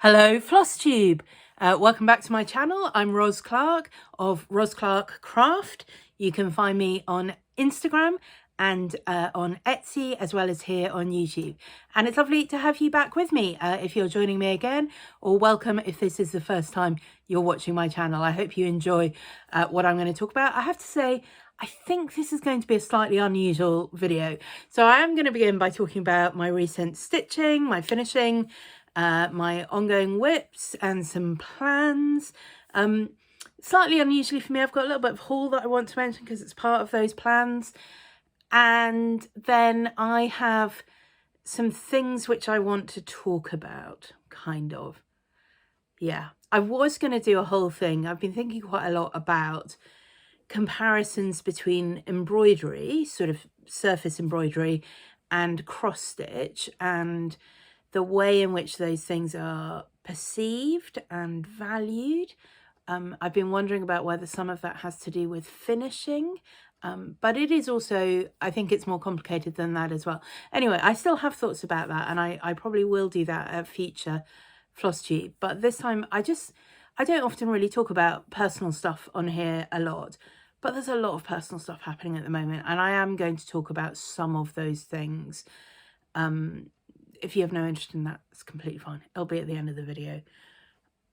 Hello Flosstube, welcome back to my channel. I'm Ros Clark of Ros Clark Craft. You can find me on Instagram and on Etsy as well as here on YouTube. And it's lovely to have you back with me if you're joining me again, or welcome if this is the first time you're watching my channel. I hope you enjoy what I'm going to talk about. I have to say, I think this is going to be a slightly unusual video. So I am going to begin by talking about my recent stitching, my finishing, my ongoing whips and some plans. Slightly unusually for me, I've got a little bit of haul that I want to mention because it's part of those plans. And then I have some things which I want to talk about, kind of. Yeah, I was going to do a whole thing. I've been thinking quite a lot about comparisons between embroidery, sort of surface embroidery, and cross stitch, and the way in which those things are perceived and valued. I've been wondering about whether some of that has to do with finishing, but it is also, I think it's more complicated than that as well. Anyway, I still have thoughts about that, and I probably will do that at future Flosstube. But this time, I don't often really talk about personal stuff on here a lot, but there's a lot of personal stuff happening at the moment, and I am going to talk about some of those things. If you have no interest in that, it's completely fine. It'll be at the end of the video.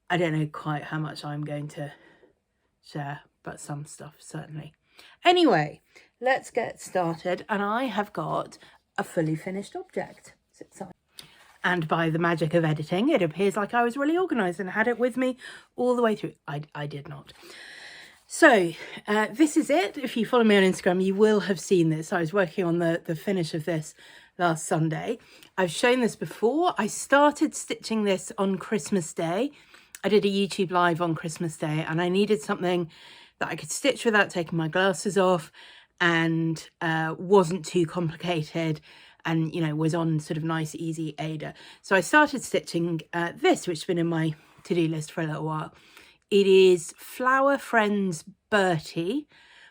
I don't know quite how much I'm going to share, but some stuff certainly. Anyway, let's get started. And I have got a fully finished object. It's exciting. And by the magic of editing, it appears like I was really organised and had it with me all the way through. I did not. So this is it. If you follow me on Instagram, you will have seen this. I was working on the finish of this last Sunday. I've shown this before. I started stitching this on Christmas Day. I did a YouTube live on Christmas Day, and I needed something that I could stitch without taking my glasses off and wasn't too complicated, and, you know, was on sort of nice, easy Ada. So I started stitching this, which has been in my to-do list for a little while. It is Flower Friends Bertie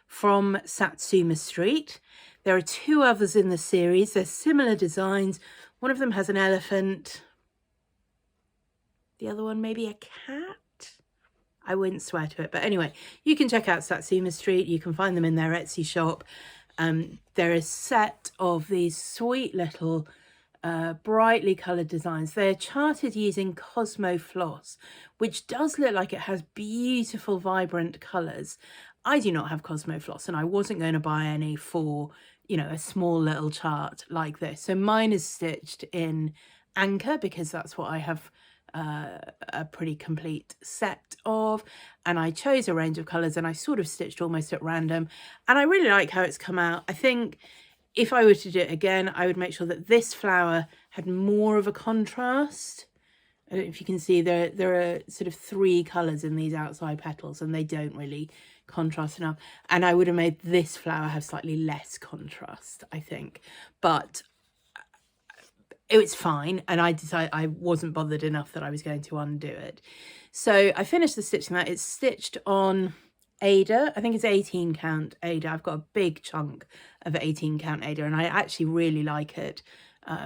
from Satsuma Street. There are two others in the series. They're similar designs. One of them has an elephant. The other one maybe a cat. I wouldn't swear to it. But anyway, you can check out Satsuma Street. You can find them in their Etsy shop. They're a set of these sweet little brightly coloured designs. They're charted using Cosmo Floss, which does look like it has beautiful, vibrant colours. I do not have Cosmo Floss, and I wasn't going to buy any for, you know, a small little chart like this. So mine is stitched in Anchor because that's what I have a pretty complete set of, and I chose a range of colours and I sort of stitched almost at random, and I really like how it's come out. I think if I were to do it again, I would make sure that this flower had more of a contrast. I don't know if you can see there are sort of three colours in these outside petals, and they don't really contrast enough. And I would have made this flower have slightly less contrast, I think. But it was fine, and I decided I wasn't bothered enough that I was going to undo it. So I finished the stitching that. It's stitched on Ada. I think it's 18 count Ada. I've got a big chunk of 18 count Ada, and I actually really like it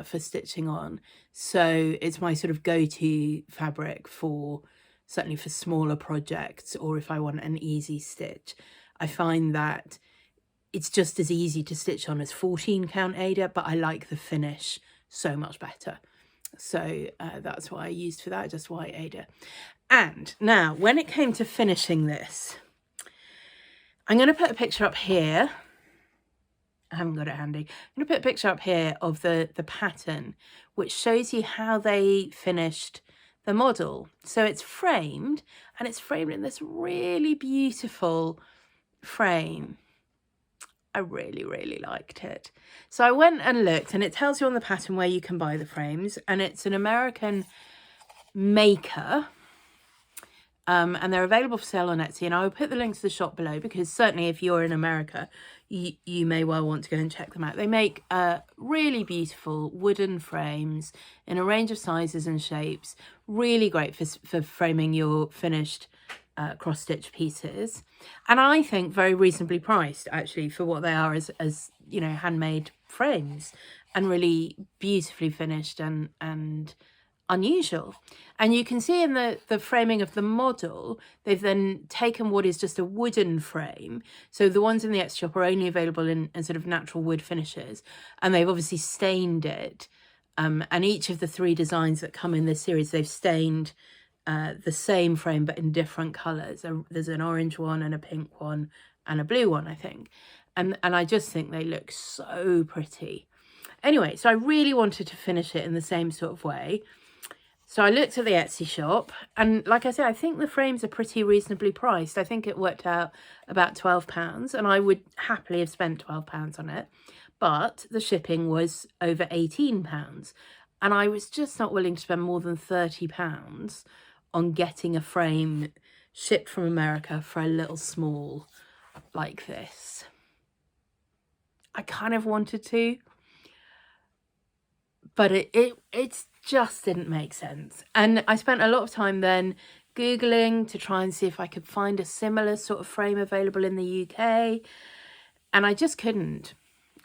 for stitching on. So it's my sort of go-to fabric for, certainly for smaller projects, or if I want an easy stitch. I find that it's just as easy to stitch on as 14 count Ada, but I like the finish so much better. So that's what I used for that, just white Ada. And now when it came to finishing this, I'm going to put a picture up here. I haven't got it handy. I'm going to put a picture up here of the pattern, which shows you how they finished the model. So it's framed, and it's framed in this really beautiful frame. I really, really liked it. So I went and looked, and it tells you on the pattern where you can buy the frames, and it's an American maker. And they're available for sale on Etsy, and I will put the link to the shop below, because certainly if you're in America, you may well want to go and check them out. They make really beautiful wooden frames in a range of sizes and shapes, really great for framing your finished cross-stitch pieces, and I think very reasonably priced actually for what they are as you know, handmade frames, and really beautifully finished, and unusual. And you can see in the framing of the model, they've then taken what is just a wooden frame. So the ones in the Etsy shop are only available in sort of natural wood finishes, and they've obviously stained it. And each of the 3 designs that come in this series, they've stained the same frame but in different colours. There's an orange one and a pink one and a blue one, I think. And I just think they look so pretty. Anyway, so I really wanted to finish it in the same sort of way. So I looked at the Etsy shop, and like I said, I think the frames are pretty reasonably priced. I think it worked out about £12, and I would happily have spent £12 on it. But the shipping was over £18, and I was just not willing to spend more than £30 on getting a frame shipped from America for a little small like this. I kind of wanted to, but it just didn't make sense. And I spent a lot of time then Googling to try and see if I could find a similar sort of frame available in the UK. And I just couldn't.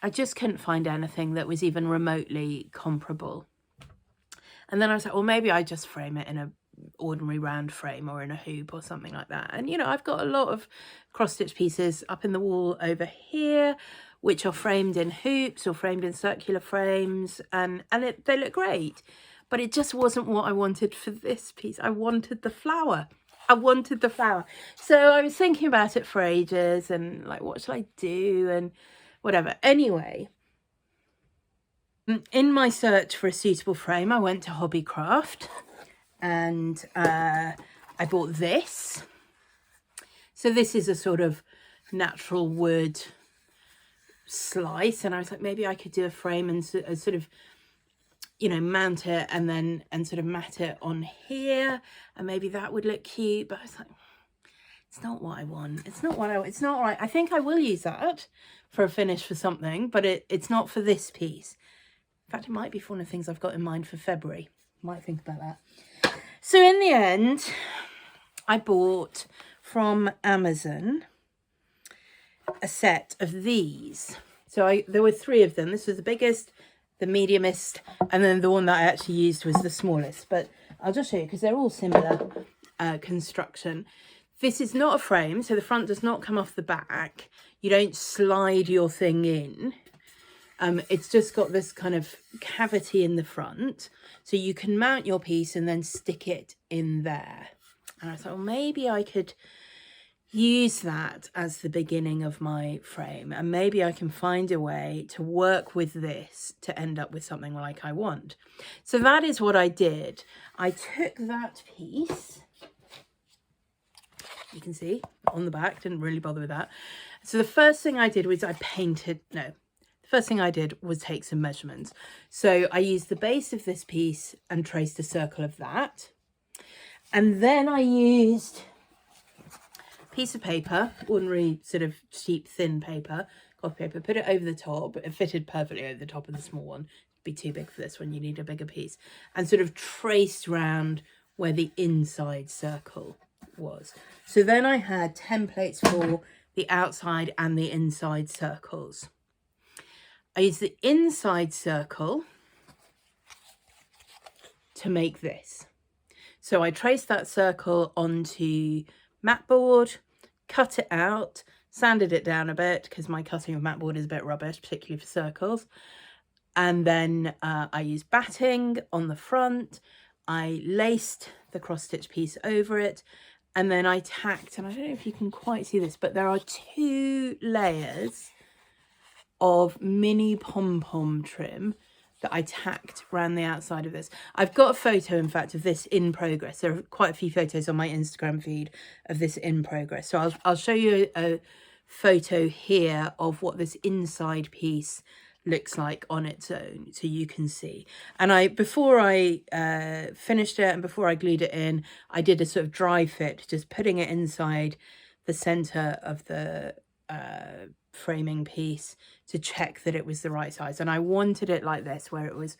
I just couldn't find anything that was even remotely comparable. And then I was like, well, maybe I just frame it in a ordinary round frame or in a hoop or something like that. And, you know, I've got a lot of cross-stitch pieces up in the wall over here, which are framed in hoops or framed in circular frames, and they look great. But it just wasn't what I wanted for this piece. I wanted the flower. I wanted the flower. So I was thinking about it for ages and like, what should I do and whatever. Anyway, in my search for a suitable frame, I went to Hobbycraft and I bought this. So this is a sort of natural wood slice, and I was like, maybe I could do a frame and sort of, you know, mount it and sort of mat it on here, and maybe that would look cute. But I was like, it's not what I want. It's not what it's not right. I think I will use that for a finish for something, but it's not for this piece. In fact, it might be for one of the things I've got in mind for February. Might think about that. So in the end, I bought from Amazon a set of these. So there were 3 of them. This was the biggest, the mediumest, and then the one that I actually used was the smallest. But I'll just show you because they're all similar construction. This is not a frame, so the front does not come off the back. You don't slide your thing in. It's just got this kind of cavity in the front, so you can mount your piece and then stick it in there. And I thought, well, maybe I could use that as the beginning of my frame, and maybe I can find a way to work with this to end up with something like I want. So that is what I did. I took that piece, you can see on the back, didn't really bother with that. So the first thing I did was first thing I did was take some measurements. So I used the base of this piece and traced a circle of that. And then I used a piece of paper, ordinary sort of cheap thin paper, copy paper, put it over the top. It fitted perfectly over the top of the small one. It'd be too big for this one, you need a bigger piece. And sort of traced round where the inside circle was. So then I had templates for the outside and the inside circles. I used the inside circle to make this. So I traced that circle onto mat board, cut it out, sanded it down a bit because my cutting of mat board is a bit rubbish, particularly for circles. And then I used batting on the front. I laced the cross stitch piece over it, and then I tacked, and I don't know if you can quite see this, but there are 2 layers of mini pom-pom trim that I tacked around the outside of this. I've got a photo, in fact, of this in progress. There are quite a few photos on my Instagram feed of this in progress. So I'll show you a photo here of what this inside piece looks like on its own, so you can see. And before I finished it and before I glued it in, I did a sort of dry fit, just putting it inside the center of the framing piece to check that it was the right size. And I wanted it like this, where it was,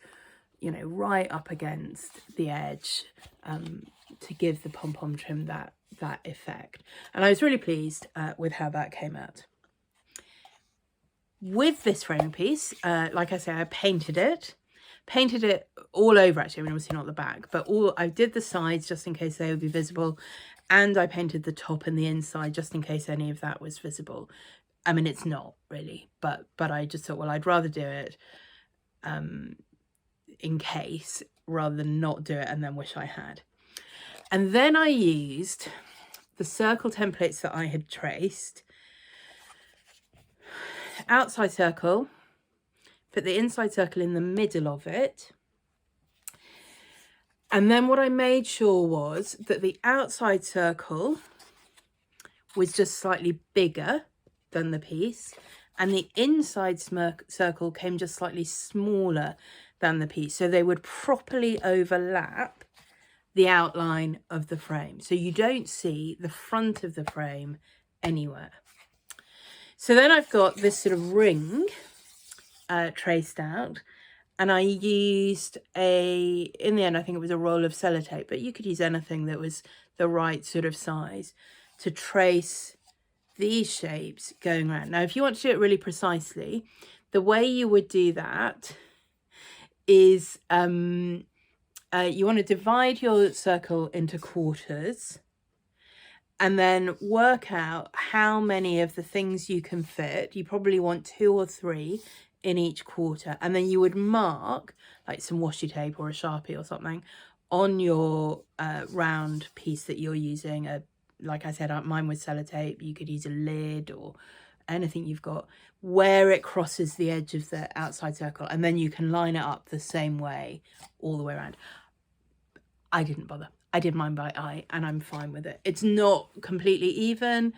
you know, right up against the edge, to give the pom-pom trim that effect. And I was really pleased with how that came out. With this framing piece, like I say, I painted it, painted it all over, actually. I mean, obviously not the back, but I did the sides just in case they would be visible, and I painted the top and the inside just in case any of that was visible. I mean, it's not really, but I just thought, well, I'd rather do it in case rather than not do it and then wish I had. And then I used the circle templates that I had traced. Outside circle, put the inside circle in the middle of it. And then what I made sure was that the outside circle was just slightly bigger than the piece, and the inside circle came just slightly smaller than the piece, so they would properly overlap the outline of the frame, so you don't see the front of the frame anywhere. So then I've got this sort of ring traced out, and I used in the end, I think it was a roll of sellotape, but you could use anything that was the right sort of size to trace these shapes going around. Now, if you want to do it really precisely, the way you would do that is you want to divide your circle into quarters and then work out how many of the things you can fit. You probably want 2 or 3 in each quarter, and then you would mark like some washi tape or a Sharpie or something on your round piece that you're using. Like I said, mine was sellotape. You could use a lid or anything you've got, where it crosses the edge of the outside circle, and then you can line it up the same way all the way around. I didn't bother. I did mine by eye, and I'm fine with it. It's not completely even.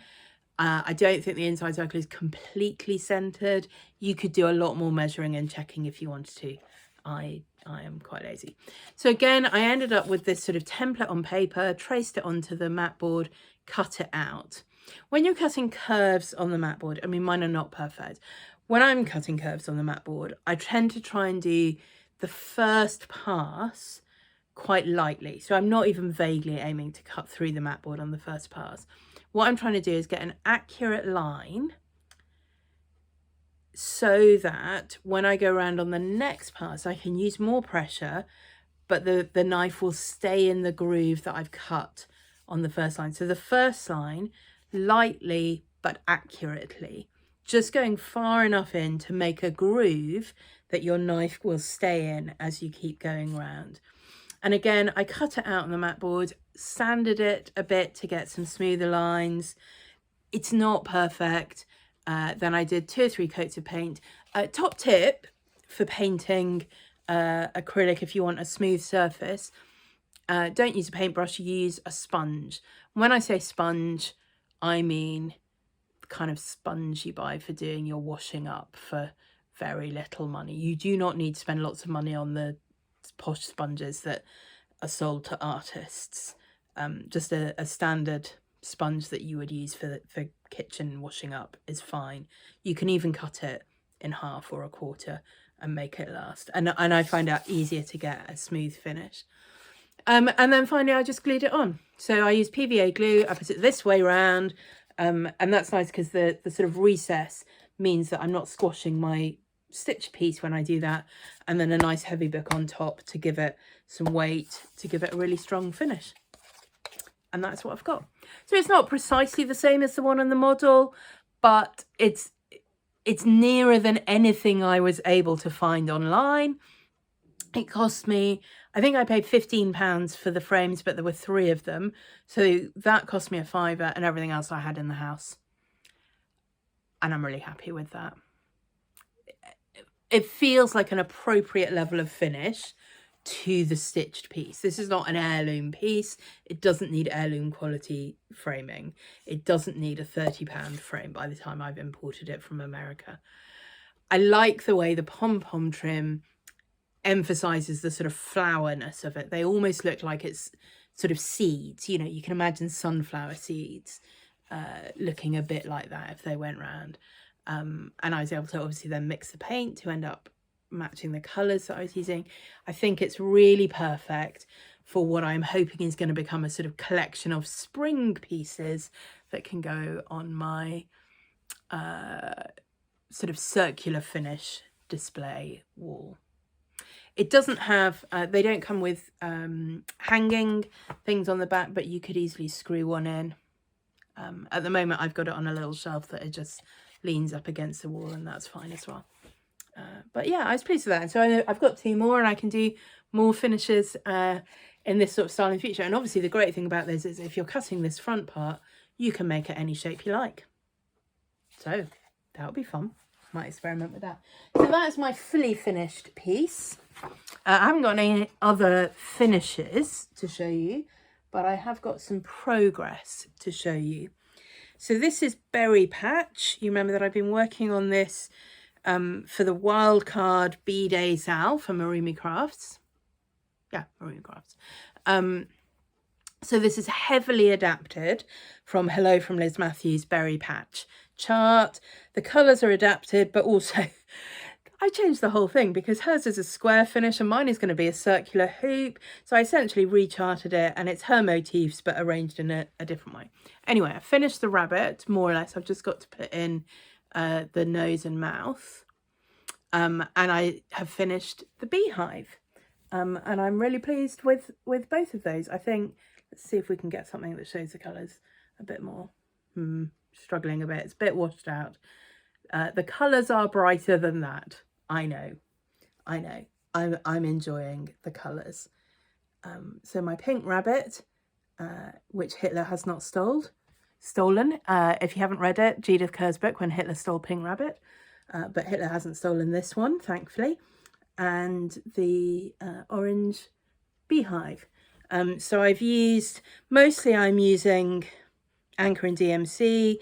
I don't think the inside circle is completely centered. You could do a lot more measuring and checking if you wanted to. I am quite lazy. So again, I ended up with this sort of template on paper, traced it onto the mat board, cut it out. When you're cutting curves on the mat board, I mean, mine are not perfect. When I'm cutting curves on the mat board, I tend to try and do the first pass quite lightly. So I'm not even vaguely aiming to cut through the mat board on the first pass. What I'm trying to do is get an accurate line so that when I go around on the next pass, I can use more pressure, but the knife will stay in the groove that I've cut on the first line. So the first line, lightly but accurately, just going far enough in to make a groove that your knife will stay in as you keep going around. And again, I cut it out on the mat board, sanded it a bit to get some smoother lines. It's not perfect. Then I did 2 or 3 coats of paint. Top tip for painting acrylic, if you want a smooth surface, don't use a paintbrush, use a sponge. When I say sponge, I mean the kind of sponge you buy for doing your washing up for very little money. You do not need to spend lots of money on the posh sponges that are sold to artists. Just a standard sponge that you would use for kitchen washing up is fine. You can even cut it in half or a quarter and make it last. And I find out easier to get a smooth finish. And then finally, I just glued it on. So I use PVA glue. I put it this way round, and that's nice because the sort of recess means that I'm not squashing my stitch piece when I do that, and then a nice heavy book on top to give it some weight, to give it a really strong finish. And that's what I've got. So it's not precisely the same as the one on the model, but it's nearer than anything I was able to find online. It cost me, I think I paid £15 for the frames, but there were 3 of them. So that cost me a £5, and everything else I had in the house. And I'm really happy with that. It feels like an appropriate level of finish to the stitched piece. This is not an heirloom piece. It doesn't need heirloom quality framing. It doesn't need a £30 frame by the time I've imported it from America. I like the way the pom-pom trim emphasizes the sort of flowerness of it. They almost look like it's sort of seeds. You know, you can imagine sunflower seeds looking a bit like that if they went round. And I was able to obviously then mix the paint to end up matching the colours that I was using. I think it's really perfect for what I'm hoping is going to become a sort of collection of spring pieces that can go on my sort of circular finish display wall. It doesn't have, they don't come with hanging things on the back, but you could easily screw one in. At the moment, I've got it on a little shelf that it just leans up against the wall, and that's fine as well. But yeah, I was pleased with that. And so I've got 2 more, and I can do more finishes in this sort of style in future. And obviously the great thing about this is if you're cutting this front part, you can make it any shape you like. So that'll be fun. Might experiment with that. So that's my fully finished piece. I haven't got any other finishes to show you, but I have got some progress to show you. So this is Berry Patch. You remember that I've been working on this for the wildcard B-Day Sal for Marumi Crafts. Yeah, Marumi Crafts. So this is heavily adapted from Hello from Liz Matthews' Berry Patch chart. The colours are adapted, but also I changed the whole thing because hers is a square finish and mine is going to be a circular hoop. So I essentially recharted it, and it's her motifs but arranged in a different way. Anyway, I finished the rabbit, more or less. I've just got to put in the nose and mouth. And I have finished the beehive. And I'm really pleased with both of those. I think, let's see if we can get something that shows the colours a bit more. Struggling a bit. It's a bit washed out. The colours are brighter than that. I know. I'm enjoying the colours. So my pink rabbit, which Hitler has not stolen. If you haven't read it, Judith Kerr's book, When Hitler Stole Pink Rabbit. But Hitler hasn't stolen this one, thankfully. And the orange beehive. So I've used, mostly I'm using Anchor and DMC,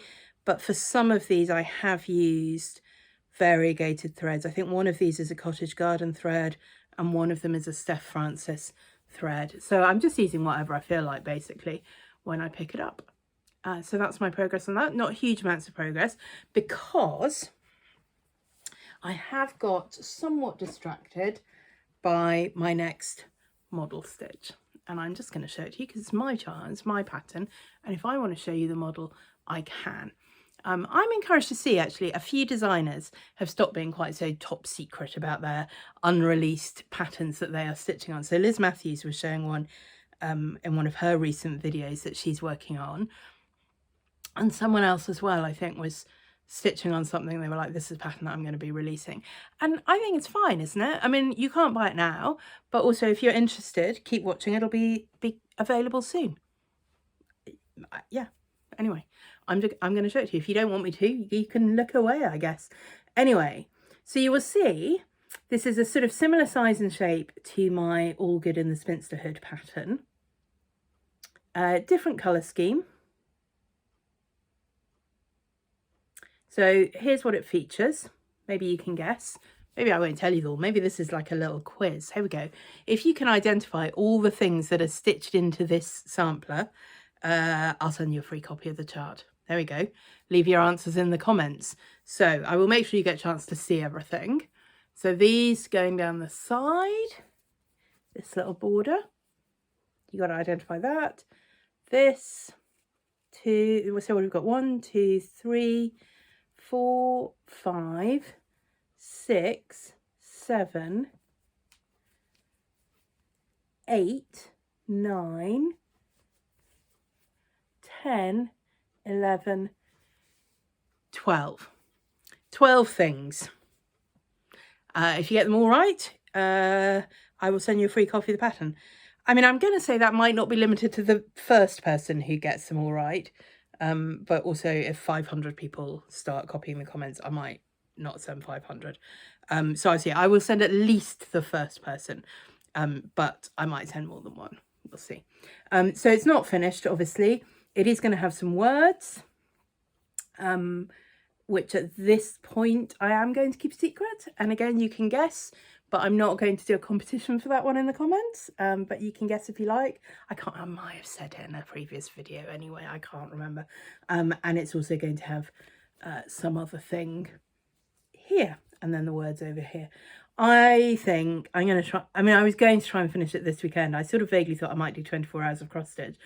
but for some of these I have used variegated threads. I think one of these is a Cottage Garden thread and one of them is a Steph Francis thread. So I'm just using whatever I feel like basically when I pick it up. So that's my progress on that. Not huge amounts of progress because I have got somewhat distracted by my next model stitch. And I'm just going to show it to you because it's my chart, it's my pattern. And if I want to show you the model, I can. I'm encouraged to see actually a few designers have stopped being quite so top secret about their unreleased patterns that they are stitching on. So Liz Matthews was showing one in one of her recent videos that she's working on. And someone else as well, I think, was stitching on something. They were like, this is a pattern that I'm going to be releasing. And I think it's fine, isn't it? I mean, you can't buy it now, but also if you're interested, keep watching. It'll be available soon. Yeah. Anyway, I'm going to show it to you. If you don't want me to, you can look away, I guess. Anyway, so you will see this is a sort of similar size and shape to my All Good in the Spinster Hood pattern. Different colour scheme. So here's what it features. Maybe you can guess. Maybe I won't tell you all. Maybe this is like a little quiz. Here we go. If you can identify all the things that are stitched into this sampler, I'll send you a free copy of the chart. There we go. Leave your answers in the comments. So I will make sure you get a chance to see everything. So these going down the side, this little border, you got to identify that. This, two, so we've got 1, 2, 3, 4, 5, 6, 7, 8, 9, 10, 11, 12. 12 things. If you get them all right, I will send you a free copy of the pattern. I mean, I'm going to say that might not be limited to the first person who gets them all right. But also if 500 people start copying the comments, I might not send 500. So I see, I will send at least the first person, but I might send more than one. We'll see. So it's not finished, obviously. It is going to have some words, which at this point I am going to keep a secret. And again, you can guess, but I'm not going to do a competition for that one in the comments. But you can guess if you like. I might have said it in a previous video anyway, I can't remember. And it's also going to have some other thing here, and then the words over here. I think I'm going to try, I mean, I was going to try and finish it this weekend. I sort of vaguely thought I might do 24 hours of cross stitch.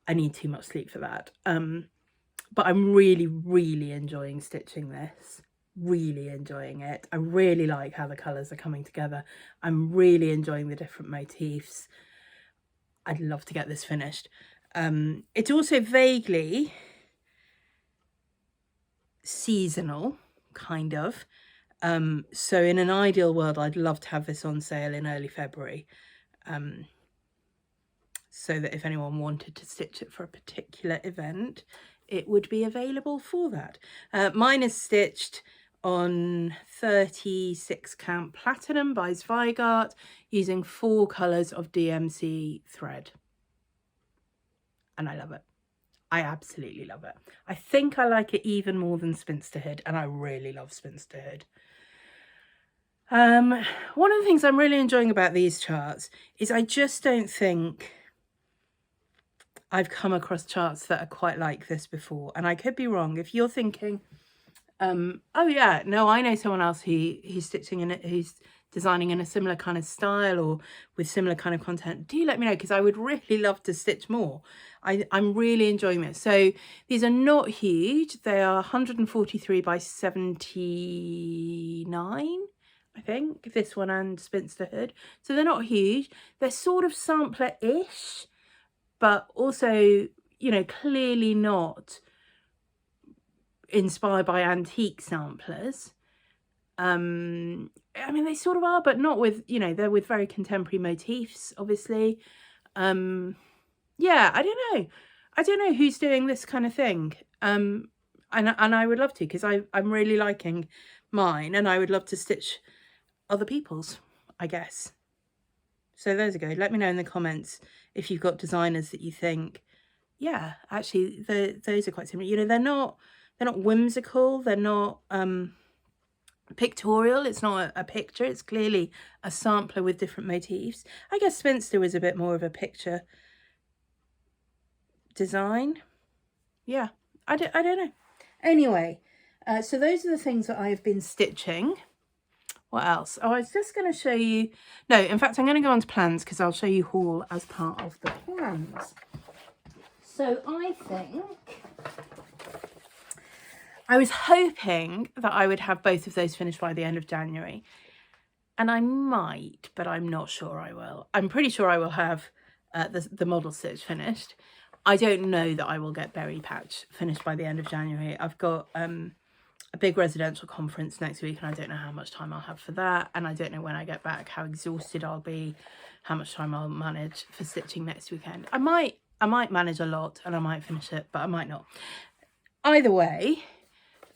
I need too much sleep for that. But I'm really, really enjoying stitching this. really enjoying it. I really like how the colours are coming together. I'm really enjoying the different motifs. I'd love to get this finished. It's also vaguely seasonal, kind of. So in an ideal world, I'd love to have this on sale in early February. So that if anyone wanted to stitch it for a particular event, it would be available for that. Mine is stitched on 36 count platinum by Zweigart using 4 colours of DMC thread. And I love it. I absolutely love it. I think I like it even more than Spinsterhood, and I really love Spinsterhood. One of the things I'm really enjoying about these charts is I just don't think I've come across charts that are quite like this before, and I could be wrong. If you're thinking, oh yeah, no, I know someone else who's stitching in it, who's designing in a similar kind of style or with similar kind of content, do let me know, because I would really love to stitch more. I'm really enjoying this. So these are not huge. They are 143 by 79, I think, this one and Spinsterhood. So they're not huge. They're sort of sampler-ish, but also, you know, clearly not inspired by antique samplers. I mean, they sort of are, but not with, you know, they're with very contemporary motifs, obviously. Yeah, I don't know who's doing this kind of thing. And I would love to, because I'm really liking mine, and I would love to stitch other people's, I guess. So there's a go. Let me know in the comments if you've got designers that you think, yeah, actually those are quite similar. You know, they're not whimsical, they're not pictorial, it's not a picture, it's clearly a sampler with different motifs. I guess Spinster was a bit more of a picture design. Yeah, I don't know. Anyway, so those are the things that I've been stitching. What else? Oh, I was just going to show you. No, in fact, I'm going to go on to plans, because I'll show you haul as part of the plans. So I think I was hoping that I would have both of those finished by the end of January. And I might, but I'm not sure I will. I'm pretty sure I will have the model stitch finished. I don't know that I will get Berry Patch finished by the end of January. I've got a big residential conference next week, and I don't know how much time I'll have for that. And I don't know when I get back how exhausted I'll be, how much time I'll manage for stitching next weekend. I might manage a lot and I might finish it, but I might not. Either way,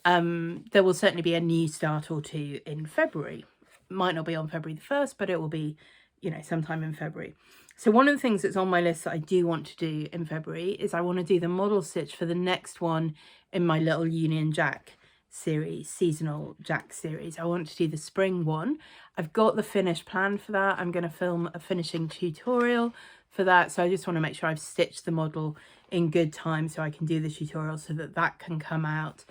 there will certainly be a new start or two in February. Might not be on February the 1st, but it will be, you know, sometime in February. So one of the things that's on my list that I do want to do in February is I want to do the model stitch for the next one in my little Union Jack series, seasonal Jack series. I want to do the spring one. I've got the finish planned for that. I'm going to film a finishing tutorial for that. So I just want to make sure I've stitched the model in good time so I can do the tutorial so that that can come out.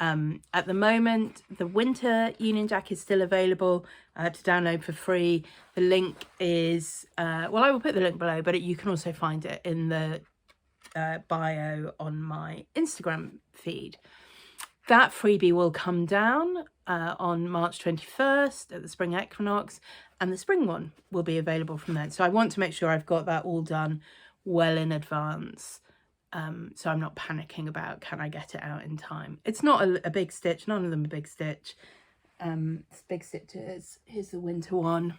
At the moment, the winter Union Jack is still available to download for free. The link is, well, I will put the link below, but you can also find it in the bio on my Instagram feed. That freebie will come down on March 21st at the spring equinox, and the spring one will be available from then. So I want to make sure I've got that all done well in advance. So I'm not panicking about, can I get it out in time? It's not a big stitch. None of them are big stitch. It's big stitches. Here's the winter one,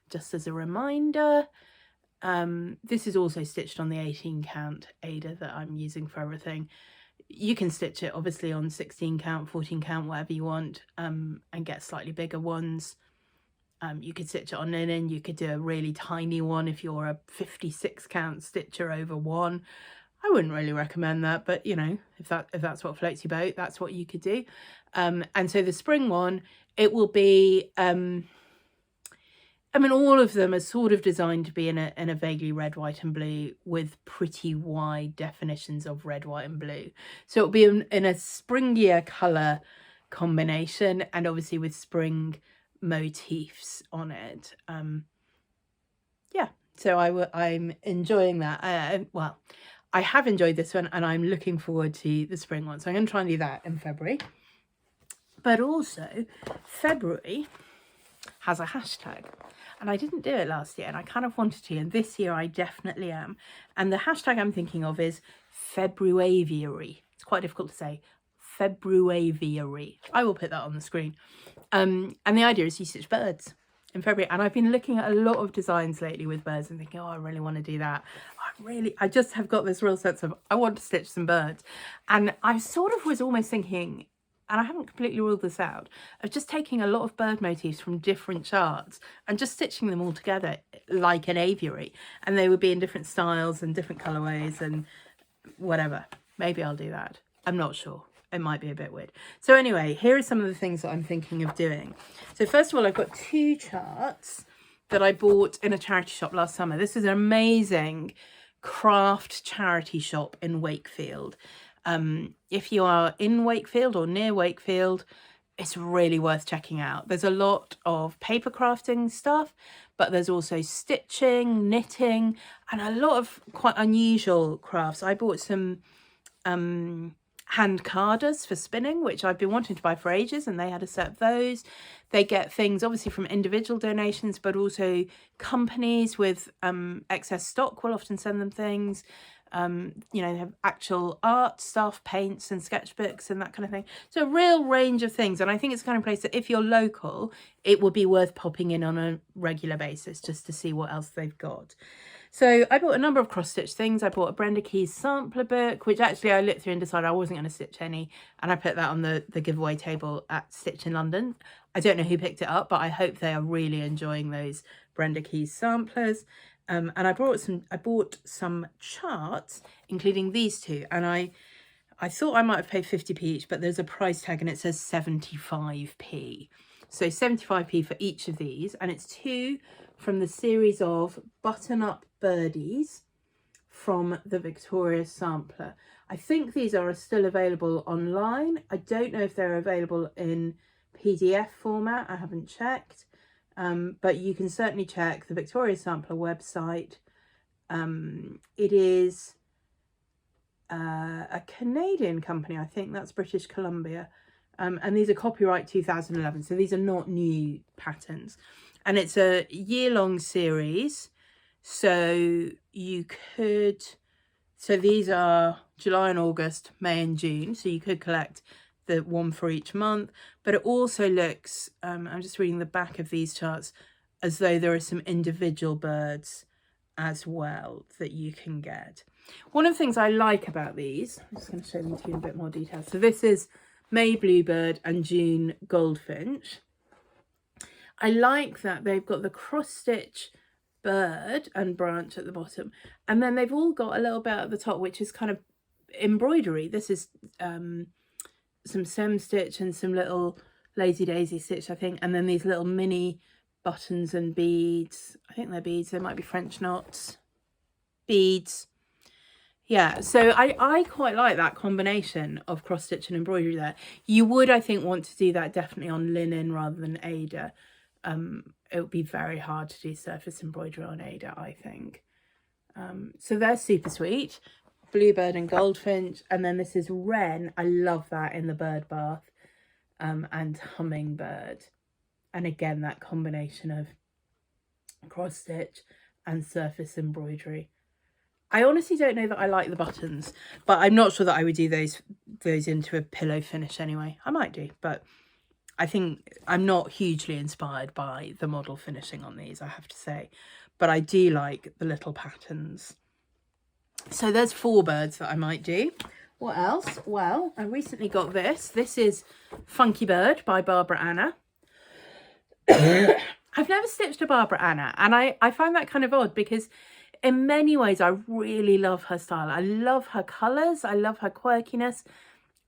just as a reminder. This is also stitched on the 18 count Ada that I'm using for everything. You can stitch it obviously on 16 count, 14 count, whatever you want, and get slightly bigger ones. You could stitch it on linen. You could do a really tiny one if you're a 56 count stitcher over one. I wouldn't really recommend that, but you know, if that's what floats your boat, that's what you could do. And so the spring one, it will be, I mean, all of them are sort of designed to be in a vaguely red, white and blue with pretty wide definitions of red, white and blue. So it'll be in a springier colour combination, and obviously with spring motifs on it. Yeah, so I'm enjoying that. Well, I have enjoyed this one, and I'm looking forward to the spring one. So I'm going to try and do that in February. But also February has a hashtag, and I didn't do it last year, and I kind of wanted to, and this year I definitely am. And the hashtag I'm thinking of is Februaviary. It's quite difficult to say. Februaviary. I will put that on the screen. And the idea is you stitch birds in February, and I've been looking at a lot of designs lately with birds and thinking, oh, I really want to do that. I just have got this real sense of I want to stitch some birds. And I sort of was almost thinking, and I haven't completely ruled this out, of just taking a lot of bird motifs from different charts and just stitching them all together like an aviary, and they would be in different styles and different colorways and whatever. Maybe I'll do that. I'm not sure. It might be a bit weird. So anyway, here are some of the things that I'm thinking of doing. So first of all, I've got 2 charts that I bought in a charity shop last summer. This is an amazing craft charity shop in Wakefield. If you are in Wakefield or near Wakefield, it's really worth checking out. There's a lot of paper crafting stuff, but there's also stitching, knitting, and a lot of quite unusual crafts. I bought some hand carders for spinning, which I've been wanting to buy for ages, and they had a set of those. They get things obviously from individual donations, but also companies with excess stock will often send them things. You know, they have actual art stuff, paints and sketchbooks and that kind of thing. So a real range of things. And I think it's the kind of place that if you're local, it would be worth popping in on a regular basis just to see what else they've got. So I bought a number of cross-stitch things. I bought a Brenda Keyes sampler book, which actually I looked through and decided I wasn't going to stitch any. And I put that on the giveaway table at Stitch in London. I don't know who picked it up, but I hope they are really enjoying those Brenda Keyes samplers. And I bought some charts, including these 2. And I thought I might have paid 50p each, but there's a price tag and it says 75p. So 75p for each of these. And it's 2 from the series of Button Up Birdies from the Victoria Sampler. I think these are still available online. I don't know if they're available in PDF format. I haven't checked. But you can certainly check the Victoria Sampler website. It is a Canadian company, I think that's British Columbia. And these are copyright 2011, so these are not new patterns. And it's a year-long series, so you could, so these are July and August, May and June, so you could collect the one for each month. But it also looks, I'm just reading the back of these charts, as though there are some individual birds as well that you can get. One of the things I like about these, I'm just going to show them to you in a bit more detail. So this is May Bluebird and June Goldfinch. I like that they've got the cross-stitch bird and branch at the bottom, and then they've all got a little bit at the top, which is kind of embroidery. This is some stem stitch and some little lazy daisy stitch, I think, and then these little mini buttons and beads. I think they're beads. They might be French knots. Beads. Yeah, so I quite like that combination of cross stitch and embroidery there. You would, I think, want to do that definitely on linen rather than Ada. It would be very hard to do surface embroidery on Ada, I think. So they're super sweet. Bluebird and Goldfinch, and then this is Wren. I love that in the bird bath, and Hummingbird. And again, that combination of cross stitch and surface embroidery. I honestly don't know that I like the buttons, but I'm not sure that I would do those into a pillow finish anyway. I might do, but I think I'm not hugely inspired by the model finishing on these, I have to say. But I do like the little patterns. So there's 4 birds that I might do. What else? Well, I recently got this. This is Funky Bird by Barbara Anna. I've never stitched a Barbara Anna, and I find that kind of odd because in many ways I really love her style. I love her colours. I love her quirkiness.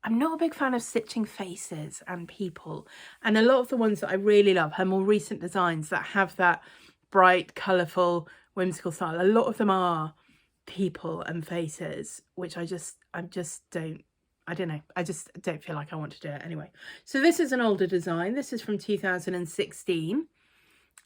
I'm not a big fan of stitching faces and people. And a lot of the ones that I really love, her more recent designs that have that bright, colourful, whimsical style, a lot of them are people and faces, which I just don't feel like I want to do it anyway. So this is an older design. This is from 2016.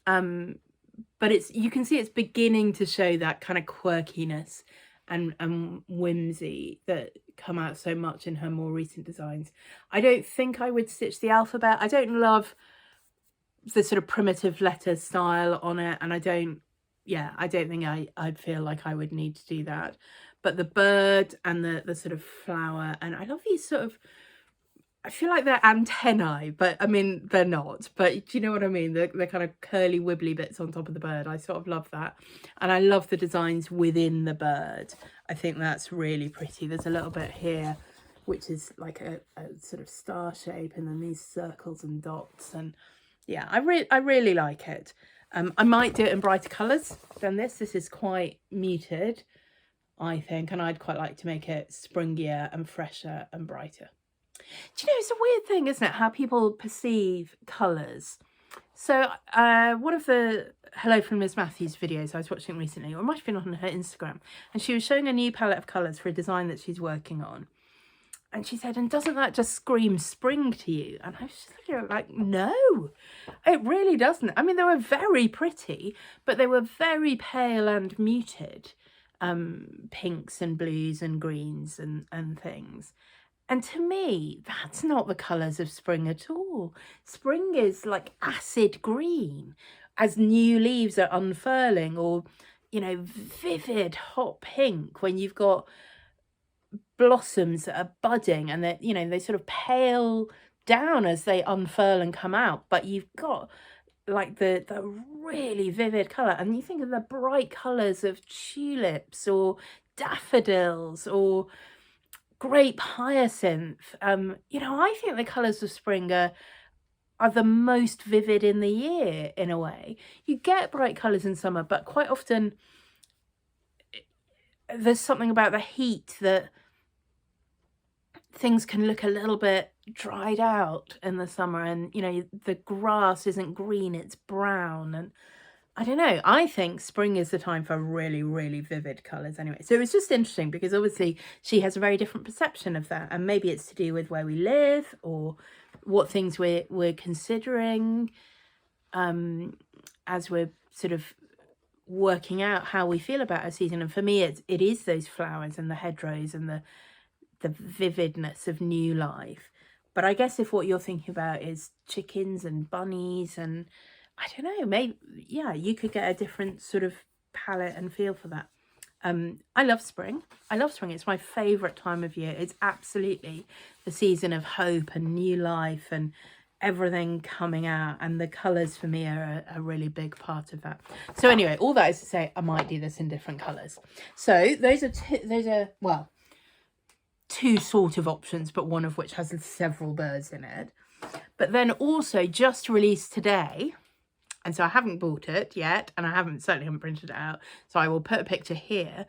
But you can see it's beginning to show that kind of quirkiness and whimsy that come out so much in her more recent designs. I don't think I would stitch the alphabet. I don't love the sort of primitive letter style on it, and I don't think I'd feel like I would need to do that. But the bird and the sort of flower, and I love these sort of, I feel like they're antennae, but I mean, they're not. But do you know what I mean? The kind of curly wibbly bits on top of the bird. I sort of love that. And I love the designs within the bird. I think that's really pretty. There's a little bit here, which is like a sort of star shape, and then these circles and dots. And yeah, I really like it. I might do it in brighter colours than this. This is quite muted, I think. And I'd quite like to make it springier and fresher and brighter. Do you know, it's a weird thing, isn't it, how people perceive colours. So one of the Hello from Ms Matthews videos I was watching recently, or it might have been on her Instagram, and she was showing a new palette of colours for a design that she's working on. And she said, and doesn't that just scream spring to you? And I was just looking at it like, no, it really doesn't. I mean, they were very pretty, but they were very pale and muted, pinks and blues and greens and things. And to me, that's not the colours of spring at all. Spring is like acid green as new leaves are unfurling, or, you know, vivid hot pink when you've got blossoms that are budding and that, you know, they sort of pale down as they unfurl and come out. But you've got like the really vivid colour. And you think of the bright colours of tulips or daffodils or grape hyacinth. You know, I think the colours of spring are the most vivid in the year, in a way. You get bright colours in summer, but quite often there's something about the heat that things can look a little bit dried out in the summer, and, you know, the grass isn't green, it's brown. And I don't know, I think spring is the time for really, really vivid colours anyway. So it was just interesting because obviously she has a very different perception of that, and maybe it's to do with where we live or what things we're considering as we're sort of working out how we feel about our season. And for me, it is those flowers and the hedgerows and the vividness of new life. But I guess if what you're thinking about is chickens and bunnies and I don't know, maybe, yeah, you could get a different sort of palette and feel for that. I love spring. I love spring. It's my favourite time of year. It's absolutely the season of hope and new life and everything coming out. And the colours for me are a really big part of that. So anyway, all that is to say, I might do this in different colours. So those are well, two sort of options, but one of which has several birds in it. But then also just released today, and so I haven't bought it yet, and I certainly haven't printed it out, so I will put a picture here.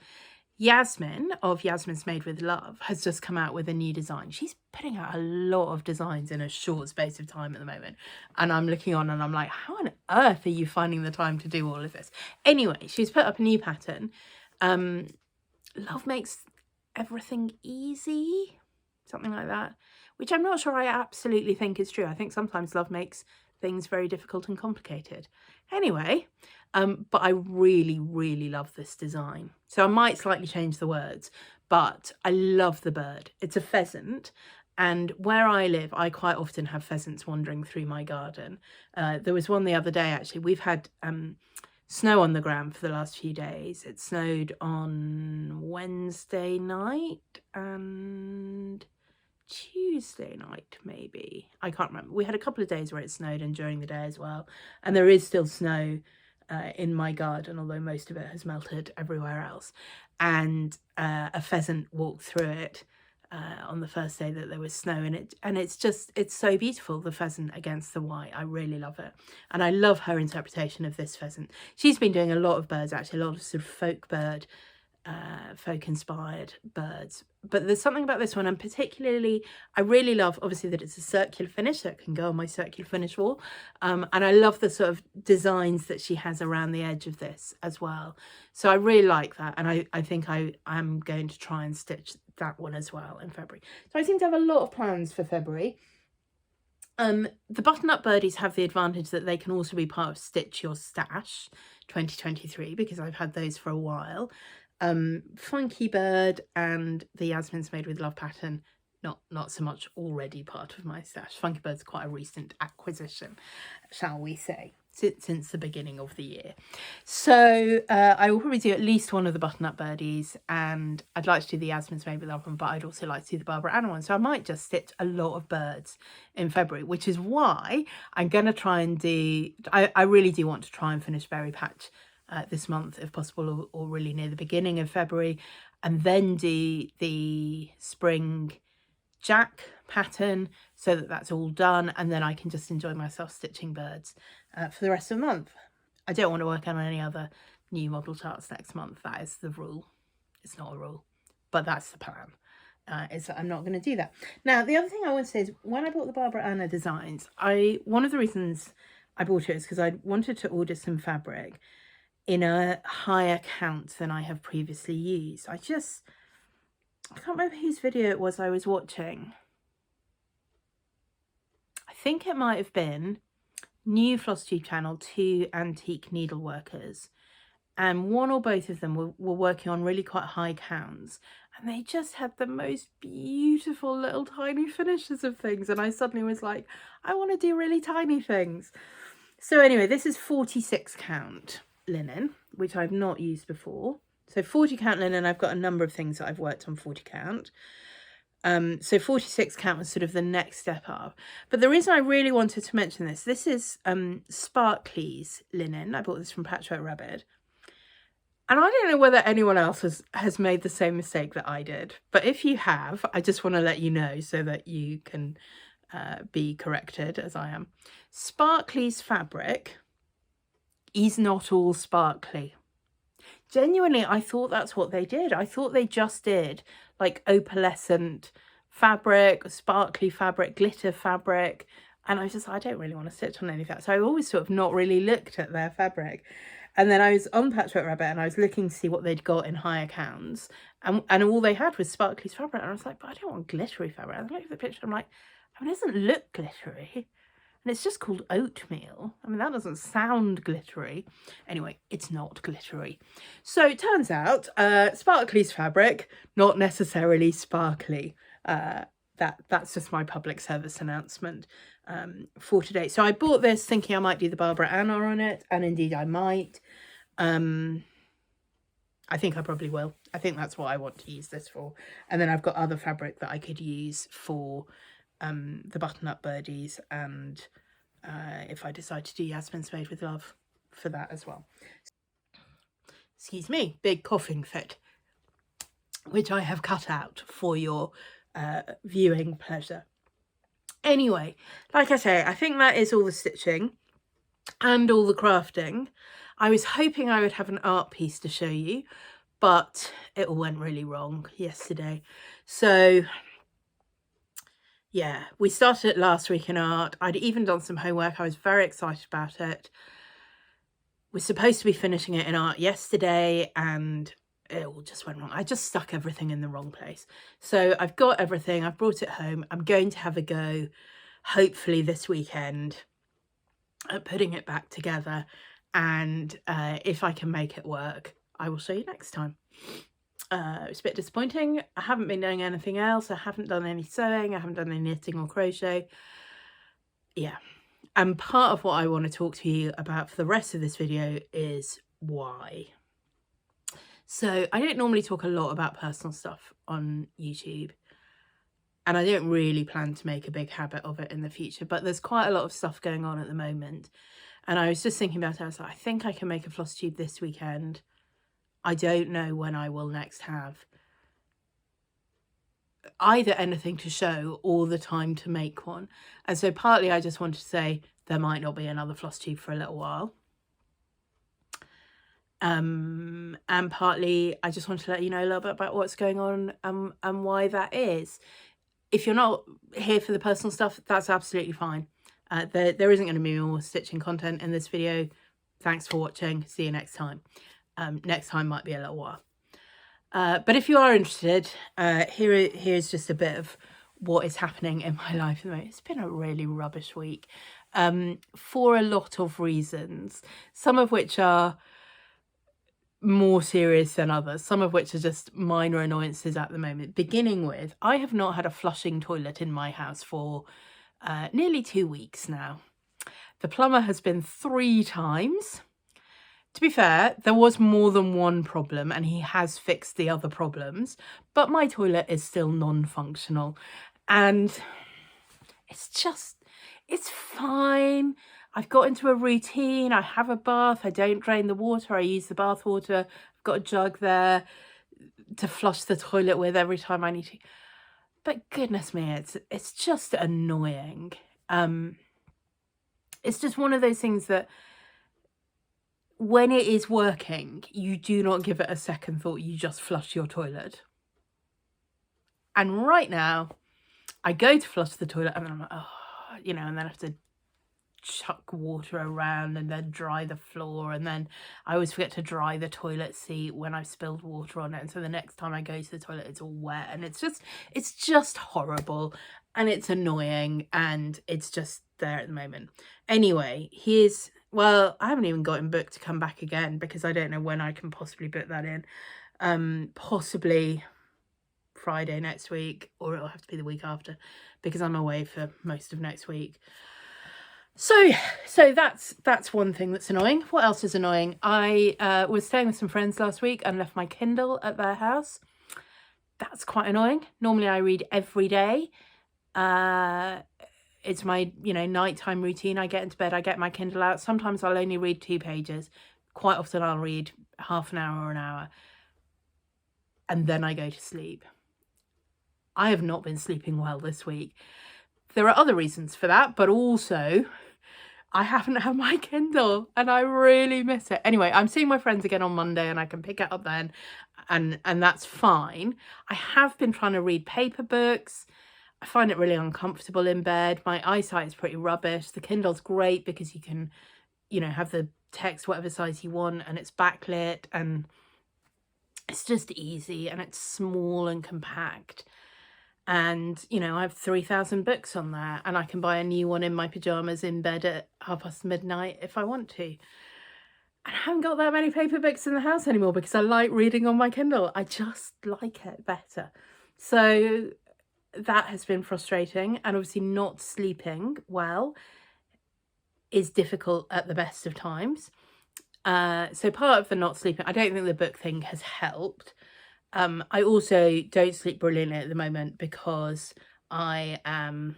Yasmin of Yasmin's Made with Love has just come out with a new design. She's putting out a lot of designs in a short space of time at the moment, and I'm looking on and I'm like, how on earth are you finding the time to do all of this? Anyway, she's put up a new pattern. Love makes everything easy, something like that, which I'm not sure I absolutely think is true. I think sometimes love makes things very difficult and complicated. Anyway, but I really, really love this design. So I might slightly change the words, but I love the bird. It's a pheasant, and where I live, I quite often have pheasants wandering through my garden. There was one the other day, actually. We've had snow on the ground for the last few days. It snowed on Wednesday night and Tuesday night, maybe. I can't remember. We had a couple of days where it snowed and during the day as well. And there is still snow in my garden, although most of it has melted everywhere else. And a pheasant walked through it on the first day that there was snow, and it's so beautiful, the pheasant against the white. I really love it, and I love her interpretation of this pheasant. She's been doing a lot of birds, actually, a lot of sort of folk inspired birds, but there's something about this one, and particularly I really love, obviously, that it's a circular finish, so it can go on my circular finish wall, and I love the sort of designs that she has around the edge of this as well. So I really like that, and I think I'm going to try and stitch that one as well in February. So I seem to have a lot of plans for February. The button-up birdies have the advantage that they can also be part of Stitch Your Stash 2023, because I've had those for a while. Funky Bird and the Yasmin's Made with Love pattern, not so much already part of my stash. Funky Bird's quite a recent acquisition, shall we say, since the beginning of the year. So I will probably do at least one of the button-up birdies, and I'd like to do the Yasmin's Made with Love one, but I'd also like to do the Barbara Anna one. So I might just stitch a lot of birds in February, which is why I'm going to try and do, I really do want to try and finish Berry Patch this month if possible, or really near the beginning of February, and then do the Spring Jack pattern so that that's all done, and then I can just enjoy myself stitching birds for the rest of the month. I don't want to work on any other new model charts next month. That is the rule. It's not a rule, but that's the plan, is that I'm not going to do that. Now, the other thing I want to say is when I bought the Barbara Anna designs, one of the reasons I bought it is because I wanted to order some fabric in a higher count than I have previously used. I can't remember whose video it was I was watching. I think it might have been new Flosstube channel, 2 antique needleworkers, and one or both of them were working on really quite high counts, and they just had the most beautiful little tiny finishes of things, and I suddenly was like, I want to do really tiny things. So anyway, this is 46 count linen, which I've not used before. So 40 count linen, I've got a number of things that I've worked on 40 count. So 46 count was sort of the next step up. But the reason I really wanted to mention this is Sparkly's linen. I bought this from Patchwork Rabbit. And I don't know whether anyone else has made the same mistake that I did. But if you have, I just want to let you know so that you can be corrected as I am. Sparkly's fabric is not all sparkly. Genuinely, I thought that's what they did. I thought they just did like opalescent fabric, sparkly fabric, glitter fabric. And I was just, I don't really want to stitch on any of that. So I always sort of not really looked at their fabric. And then I was on Patchwork Rabbit and I was looking to see what they'd got in higher counts. And all they had was Sparkly's fabric. And I was like, but I don't want glittery fabric. I looked at the picture, I'm like, I mean, it doesn't look glittery. And it's just called oatmeal. I mean, that doesn't sound glittery. Anyway, it's not glittery. So it turns out Sparkly's fabric, not necessarily sparkly. That's just my public service announcement for today. So I bought this thinking I might do the Barbara Anna on it. And indeed I might. I think I probably will. I think that's what I want to use this for. And then I've got other fabric that I could use for the button-up birdies, and if I decide to do Yasmin's Made with Love for that as well. Excuse me, big coughing fit, which I have cut out for your viewing pleasure. Anyway, like I say, I think that is all the stitching and all the crafting. I was hoping I would have an art piece to show you, but it all went really wrong yesterday. So yeah, we started it last week in art. I'd even done some homework. I was very excited about it. We're supposed to be finishing it in art yesterday and it all just went wrong. I just stuck everything in the wrong place. So I've got everything. I've brought it home. I'm going to have a go, hopefully this weekend, at putting it back together. And if I can make it work, I will show you next time. It's a bit disappointing. I haven't been doing anything else. I haven't done any sewing. I haven't done any knitting or crochet. Yeah. And part of what I want to talk to you about for the rest of this video is why. So I don't normally talk a lot about personal stuff on YouTube. And I don't really plan to make a big habit of it in the future. But there's quite a lot of stuff going on at the moment. And I was just thinking about it. I was like, I think I can make a Flosstube this weekend. I don't know when I will next have either anything to show or the time to make one. And so partly I just wanted to say there might not be another Flosstube for a little while. And partly I just wanted to let you know a little bit about what's going on and why that is. If you're not here for the personal stuff, that's absolutely fine. There isn't going to be more stitching content in this video. Thanks for watching. See you next time. Next time might be a little while. But if you are interested, here's just a bit of what is happening in my life at the moment. It's been a really rubbish week for a lot of reasons, some of which are more serious than others, some of which are just minor annoyances at the moment. Beginning with, I have not had a flushing toilet in my house for nearly 2 weeks now. The plumber has been 3 times. To be fair, there was more than one problem and he has fixed the other problems, but my toilet is still non-functional and it's fine. I've got into a routine. I have a bath. I don't drain the water. I use the bath water. I've got a jug there to flush the toilet with every time I need to. But goodness me, it's just annoying. It's just one of those things that when it is working, you do not give it a second thought. You just flush your toilet. And right now, I go to flush the toilet and I'm like, oh, and then I have to chuck water around and then dry the floor, and then I always forget to dry the toilet seat when I've spilled water on it, and so the next time I go to the toilet it's all wet, and it's just horrible and it's annoying, and it's just there at the moment. Anyway, I haven't even got him booked to come back again because I don't know when I can possibly book that in. Possibly Friday next week, or it'll have to be the week after because I'm away for most of next week. So that's one thing that's annoying. What else is annoying? I was staying with some friends last week and left my Kindle at their house. That's quite annoying. Normally I read every day. It's my, nighttime routine. I get into bed, I get my Kindle out. Sometimes I'll only read 2 pages. Quite often I'll read half an hour or an hour. And then I go to sleep. I have not been sleeping well this week. There are other reasons for that, but also I haven't had my Kindle and I really miss it. Anyway, I'm seeing my friends again on Monday and I can pick it up then, and that's fine. I have been trying to read paper books. I find it really uncomfortable in bed. My eyesight is pretty rubbish. The Kindle's great because you can, have the text whatever size you want and it's backlit and it's just easy and it's small and compact. And, I have 3,000 books on there and I can buy a new one in my pyjamas in bed at midnight if I want to. And I haven't got that many paper books in the house anymore because I like reading on my Kindle. I just like it better. So that has been frustrating, and obviously not sleeping well is difficult at the best of times. So part of the not sleeping, I don't think the book thing has helped. I also don't sleep brilliantly at the moment because I am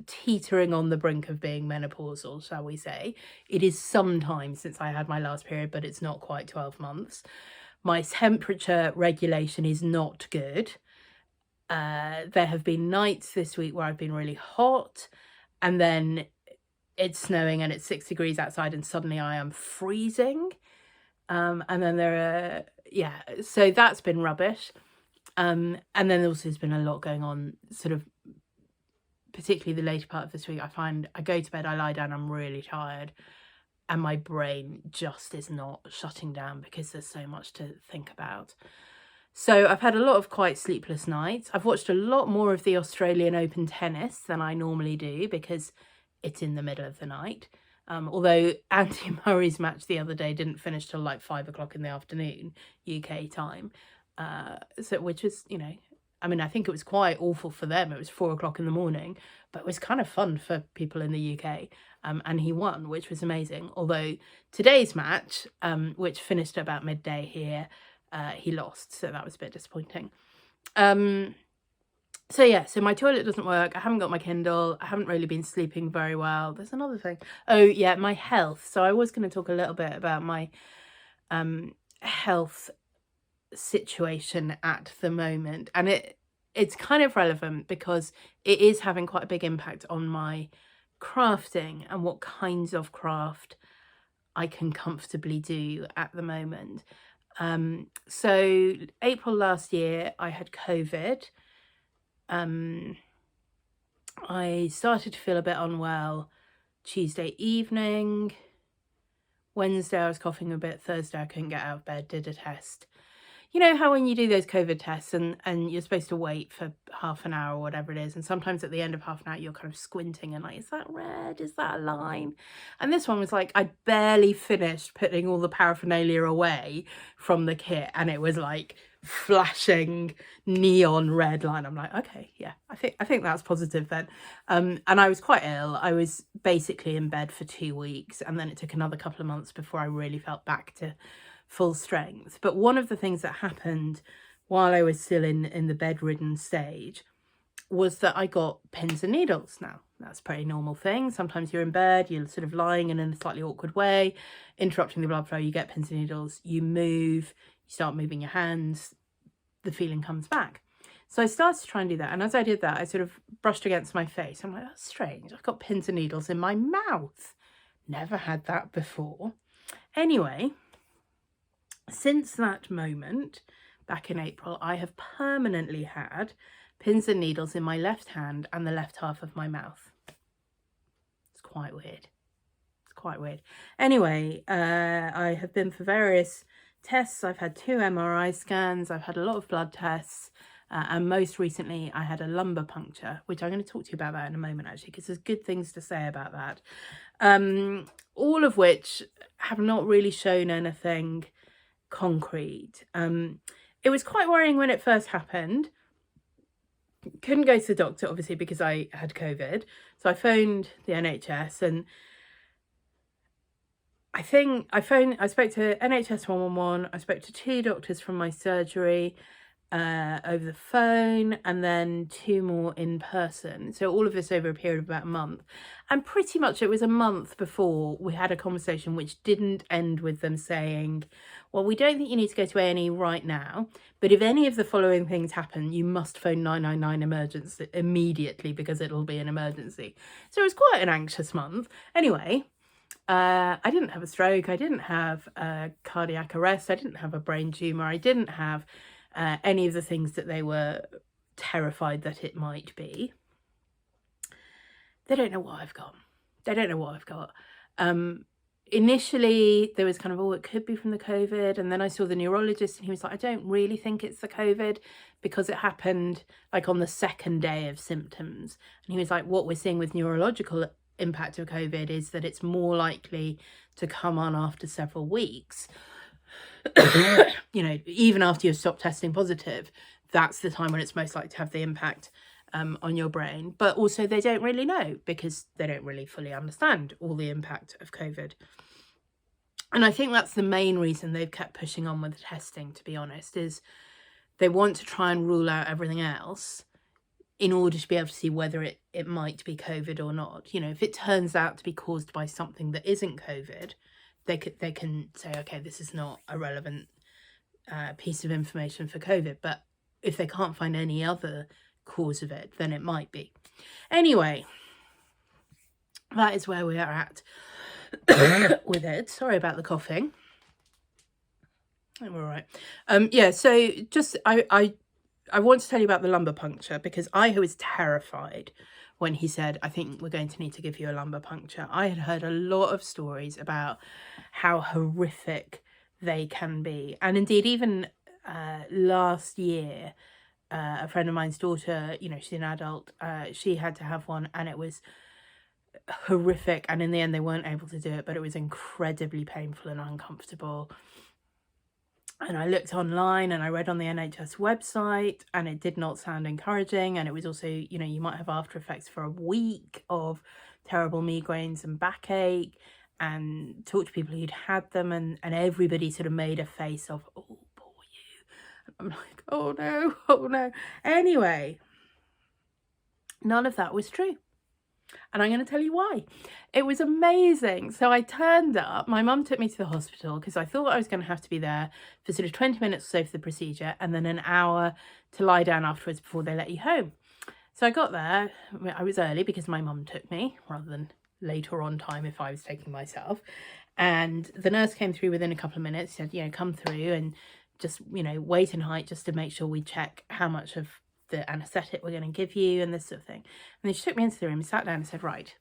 teetering on the brink of being menopausal, shall we say. It is some time since I had my last period, but it's not quite 12 months. My temperature regulation is not good. There have been nights this week where I've been really hot, and then it's snowing and it's 6 degrees outside and suddenly I am freezing. And then so that's been rubbish. And then also there's been a lot going on, sort of, particularly the later part of this week. I find I go to bed, I lie down, I'm really tired, and my brain just is not shutting down because there's so much to think about. So I've had a lot of quite sleepless nights. I've watched a lot more of the Australian Open tennis than I normally do because it's in the middle of the night. Although Andy Murray's match the other day didn't finish till like 5 o'clock in the afternoon, UK time. Which was, I think it was quite awful for them. It was 4 o'clock in the morning, but it was kind of fun for people in the UK. And he won, which was amazing. Although today's match, which finished at about midday here, he lost. So that was a bit disappointing. So my toilet doesn't work. I haven't got my Kindle. I haven't really been sleeping very well. There's another thing. Oh yeah, my health. So I was going to talk a little bit about my health situation at the moment, and it's kind of relevant because it is having quite a big impact on my crafting and what kinds of craft I can comfortably do at the moment. So April last year I had COVID. I started to feel a bit unwell Tuesday evening. Wednesday I was coughing a bit. Thursday I couldn't get out of bed, did a test. you know how when you do those COVID tests and you're supposed to wait for half an hour or whatever it is, and sometimes at the end of half an hour you're kind of squinting and like, is that red? Is that a line? And this one was like, I'd barely finished putting all the paraphernalia away from the kit and it was like flashing neon red line. I'm like, okay, yeah, I think that's positive then. And I was quite ill. I was basically in bed for 2 weeks, and then it took another couple of months before I really felt back to full strength. But one of the things that happened while I was still in the bedridden stage was that I got pins and needles. Now, that's a pretty normal thing. Sometimes you're in bed, you're sort of lying in a slightly awkward way, interrupting the blood flow, you get pins and needles, you move, you start moving your hands, the feeling comes back. So I started to try and do that. And as I did that, I sort of brushed against my face. I'm like, that's strange. I've got pins and needles in my mouth. Never had that before. Anyway, since that moment, back in April, I have permanently had pins and needles in my left hand and the left half of my mouth. It's quite weird. It's quite weird. Anyway, I have been for various tests. I've had 2 MRI scans. I've had a lot of blood tests. And most recently, I had a lumbar puncture, which I'm going to talk to you about that in a moment, actually, because there's good things to say about that. All of which have not really shown anything concrete. It was quite worrying when it first happened. Couldn't go to the doctor, obviously, because I had COVID. So I phoned the NHS, and I spoke to NHS 111. I spoke to 2 doctors from my surgery over the phone, and then 2 more in person. So all of this over a period of about a month. And pretty much it was a month before we had a conversation which didn't end with them saying, well, we don't think you need to go to A&E right now, but if any of the following things happen, you must phone 999 emergency immediately because it'll be an emergency. So it was quite an anxious month. Anyway, I didn't have a stroke. I didn't have a cardiac arrest. I didn't have a brain tumour. I didn't have any of the things that they were terrified that it might be. They don't know what I've got. They don't know what I've got. Initially, there was kind of, oh, it could be from the COVID. And then I saw the neurologist and he was like, I don't really think it's the COVID because it happened like on the 2nd day of symptoms. And he was like, what we're seeing with neurological impact of COVID is that it's more likely to come on after several weeks. You know, even after you've stopped testing positive, that's the time when it's most likely to have the impact on your brain. But also they don't really know because they don't really fully understand all the impact of COVID. And I think that's the main reason they've kept pushing on with the testing, to be honest, is they want to try and rule out everything else in order to be able to see whether it might be COVID or not. You know, if it turns out to be caused by something that isn't COVID, they can say, okay, this is not a relevant piece of information for COVID. But if they can't find any other cause of it, then it might be. Anyway, that is where we are at with it. Sorry about the coughing. I'm all right. Yeah, so just I want to tell you about the lumbar puncture because I was terrified when he said, I think we're going to need to give you a lumbar puncture. I had heard a lot of stories about how horrific they can be. And indeed, even last year, a friend of mine's daughter, you know, she's an adult, she had to have one and it was horrific. And in the end, they weren't able to do it, but it was incredibly painful and uncomfortable. And I looked online and I read on the NHS website and it did not sound encouraging. And it was also, you know, you might have after effects for a week of terrible migraines and backache, and talked to people who'd had them, and everybody sort of made a face of, oh, poor you. I'm like, oh no, oh no. Anyway, none of that was true. And I'm going to tell you why. It was amazing. So I turned up. My mum took me to the hospital because I thought I was going to have to be there for sort of 20 minutes or so for the procedure and then an hour to lie down afterwards before they let you home. So I got there. I was early because my mum took me rather than later on time if I was taking myself. And the nurse came through within a couple of minutes, said, you know, come through and just, you know, weight and height just to make sure we check how much of the anaesthetic we're going to give you and this sort of thing. And then she took me into the room, sat down and said, right,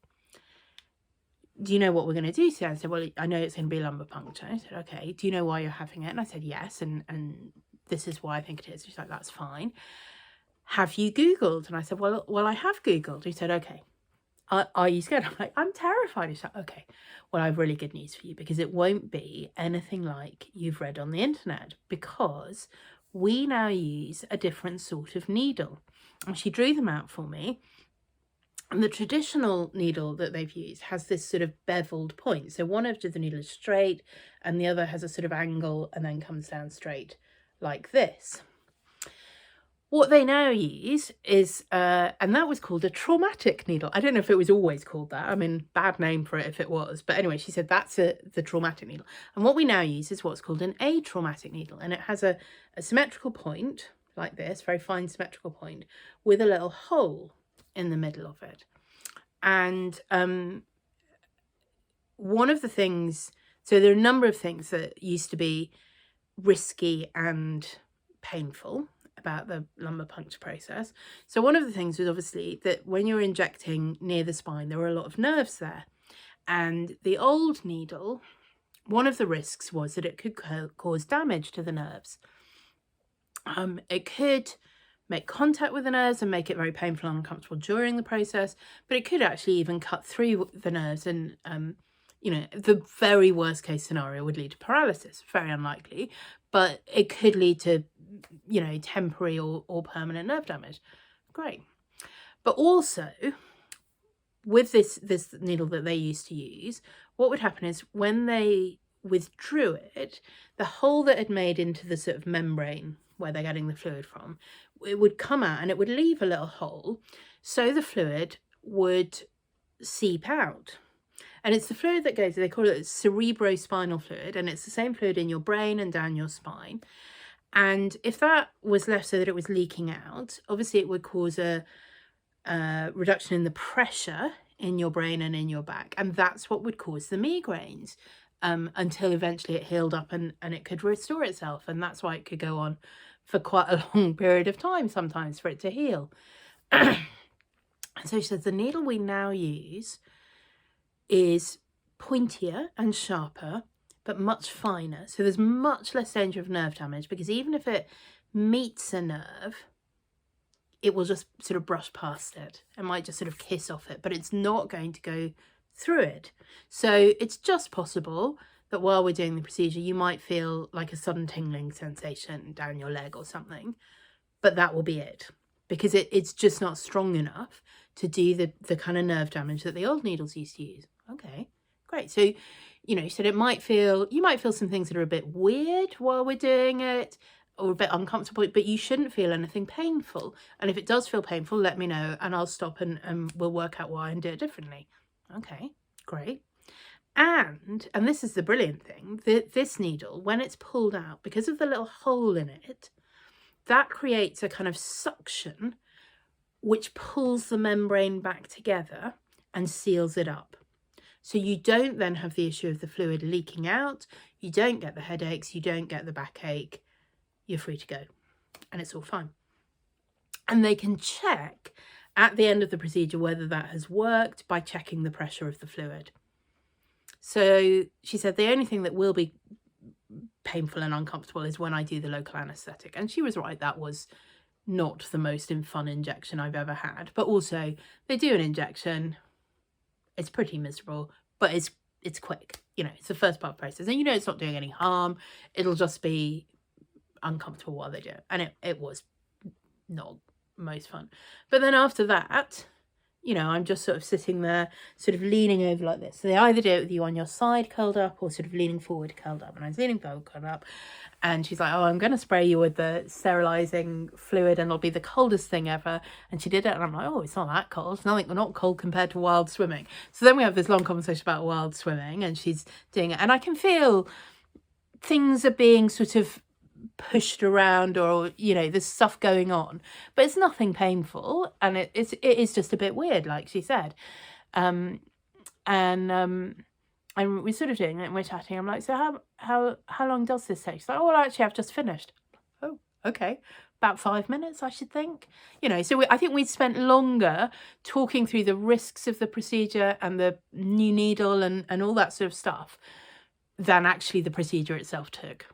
do you know what we're going to do today? I said, well, I know it's going to be lumbar puncture. I said, okay, do you know why you're having it? And I said, yes. And this is why I think it is. She's like, that's fine. Have you Googled? And I said, well, I have Googled. He said, okay. Are you scared? I'm like, I'm terrified. He's like, okay, well, I have really good news for you, because it won't be anything like you've read on the internet, because we now use a different sort of needle. And she drew them out for me. And the traditional needle that they've used has this sort of beveled point. So one edge of the needle is straight and the other has a sort of angle and then comes down straight like this. What they now use is, and that was called a traumatic needle. I don't know if it was always called that. I mean, bad name for it if it was. But anyway, she said that's the traumatic needle. And what we now use is what's called an atraumatic needle. And it has a symmetrical point like this, very fine symmetrical point, with a little hole in the middle of it. And one of the things, so there are a number of things that used to be risky and painful about the lumbar puncture process. So one of the things was obviously that when you're injecting near the spine, there were a lot of nerves there. And the old needle, one of the risks was that it could cause damage to the nerves. It could make contact with the nerves and make it very painful and uncomfortable during the process, but it could actually even cut through the nerves and, you know, the very worst case scenario would lead to paralysis. Very unlikely, but it could lead to, you know, temporary or permanent nerve damage. Great. But also, with this needle that they used to use, what would happen is when they withdrew it, the hole that had made into the sort of membrane where they're getting the fluid from, it would come out and it would leave a little hole, so the fluid would seep out. And it's the fluid that goes, they call it cerebrospinal fluid, and it's the same fluid in your brain and down your spine. And if that was left so that it was leaking out, obviously it would cause a reduction in the pressure in your brain and in your back. And that's what would cause the migraines, until eventually it healed up and it could restore itself. And that's why it could go on for quite a long period of time sometimes for it to heal. And so she says the needle we now use is pointier and sharper, but much finer. So there's much less danger of nerve damage, because even if it meets a nerve, it will just sort of brush past it. It might just sort of kiss off it, but it's not going to go through it. So it's just possible that while we're doing the procedure, you might feel like a sudden tingling sensation down your leg or something, but that will be it, because it's just not strong enough to do the kind of nerve damage that the old needles used to use. Okay, great. So, you know, you said you might feel some things that are a bit weird while we're doing it, or a bit uncomfortable, but you shouldn't feel anything painful. And if it does feel painful, let me know and I'll stop and we'll work out why and do it differently. Okay, great. And this is the brilliant thing, this needle, when it's pulled out, because of the little hole in it, that creates a kind of suction which pulls the membrane back together and seals it up. So you don't then have the issue of the fluid leaking out, you don't get the headaches, you don't get the backache, you're free to go, and it's all fine. And they can check at the end of the procedure whether that has worked by checking the pressure of the fluid. So she said the only thing that will be painful and uncomfortable is when I do the local anaesthetic. And she was right, that was not the most fun injection I've ever had. But also, they do an injection, it's pretty miserable, but it's quick. You know, it's the first part of the process. And you know it's not doing any harm. It'll just be uncomfortable while they do it. And it was not most fun. But then after that, you know, I'm just sort of sitting there, sort of leaning over like this. So they either do it with you on your side curled up or sort of leaning forward curled up. And I was leaning forward curled up. And she's like, oh, I'm going to spray you with the sterilising fluid and it'll be the coldest thing ever. And she did it. And I'm like, oh, it's not that cold. It's not cold compared to wild swimming. So then we have this long conversation about wild swimming and she's doing it. And I can feel things are being sort of pushed around, or you know, there's stuff going on, but it's nothing painful, and it is just a bit weird, like she said. And we're sort of doing it and we're chatting. I'm like, so how long does this take? She's like, oh, well, actually I've just finished. Oh, okay, about 5 minutes, I should think. You know, so I think we spent longer talking through the risks of the procedure and the new needle and all that sort of stuff than actually the procedure itself took.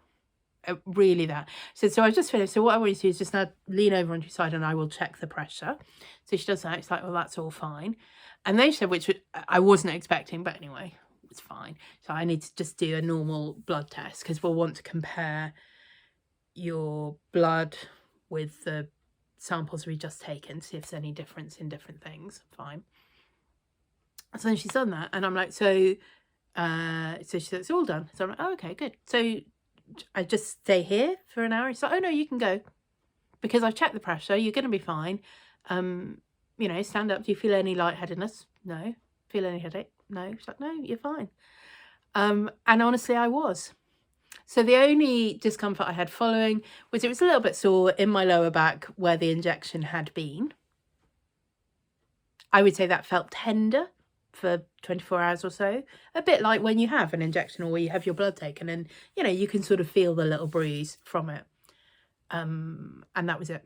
really that. So I've just finished. So what I want you to do is just now lean over onto your side and I will check the pressure. So she does that. It's like, well, that's all fine. And then she said, which I wasn't expecting, but anyway, it's fine. So I need to just do a normal blood test because we'll want to compare your blood with the samples we've just taken, see if there's any difference in different things. Fine. So then she's done that, and I'm like, so she said, it's all done. So I'm like, oh, okay, good. So I just stay here for an hour. She's like, oh no, you can go because I've checked the pressure. You're going to be fine. You know, stand up. Do you feel any lightheadedness? No. Feel any headache? No. She's like, no, you're fine. And honestly, I was. So the only discomfort I had following was it was a little bit sore in my lower back where the injection had been. I would say that felt tender for 24 hours or so. A bit like when you have an injection or you have your blood taken and, you know, you can sort of feel the little bruise from it. And that was it.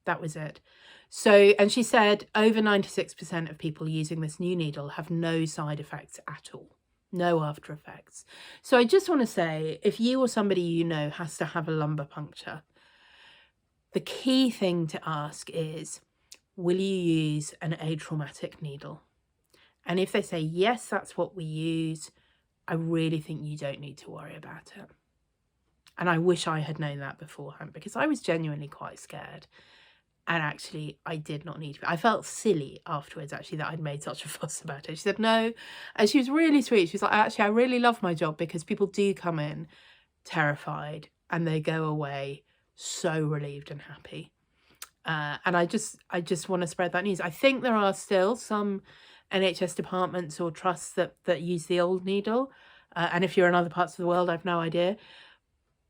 That was it. So, and she said over 96% of people using this new needle have no side effects at all. No after effects. So I just want to say, if you or somebody you know has to have a lumbar puncture, the key thing to ask is, will you use an atraumatic needle? And if they say, yes, that's what we use, I really think you don't need to worry about it. And I wish I had known that beforehand because I was genuinely quite scared. And actually, I did not need to. I felt silly afterwards, actually, that I'd made such a fuss about it. She said, no. And she was really sweet. She was like, actually, I really love my job because people do come in terrified and they go away so relieved and happy. And I just want to spread that news. I think there are still some NHS departments or trusts that use the old needle. And if you're in other parts of the world, I've no idea.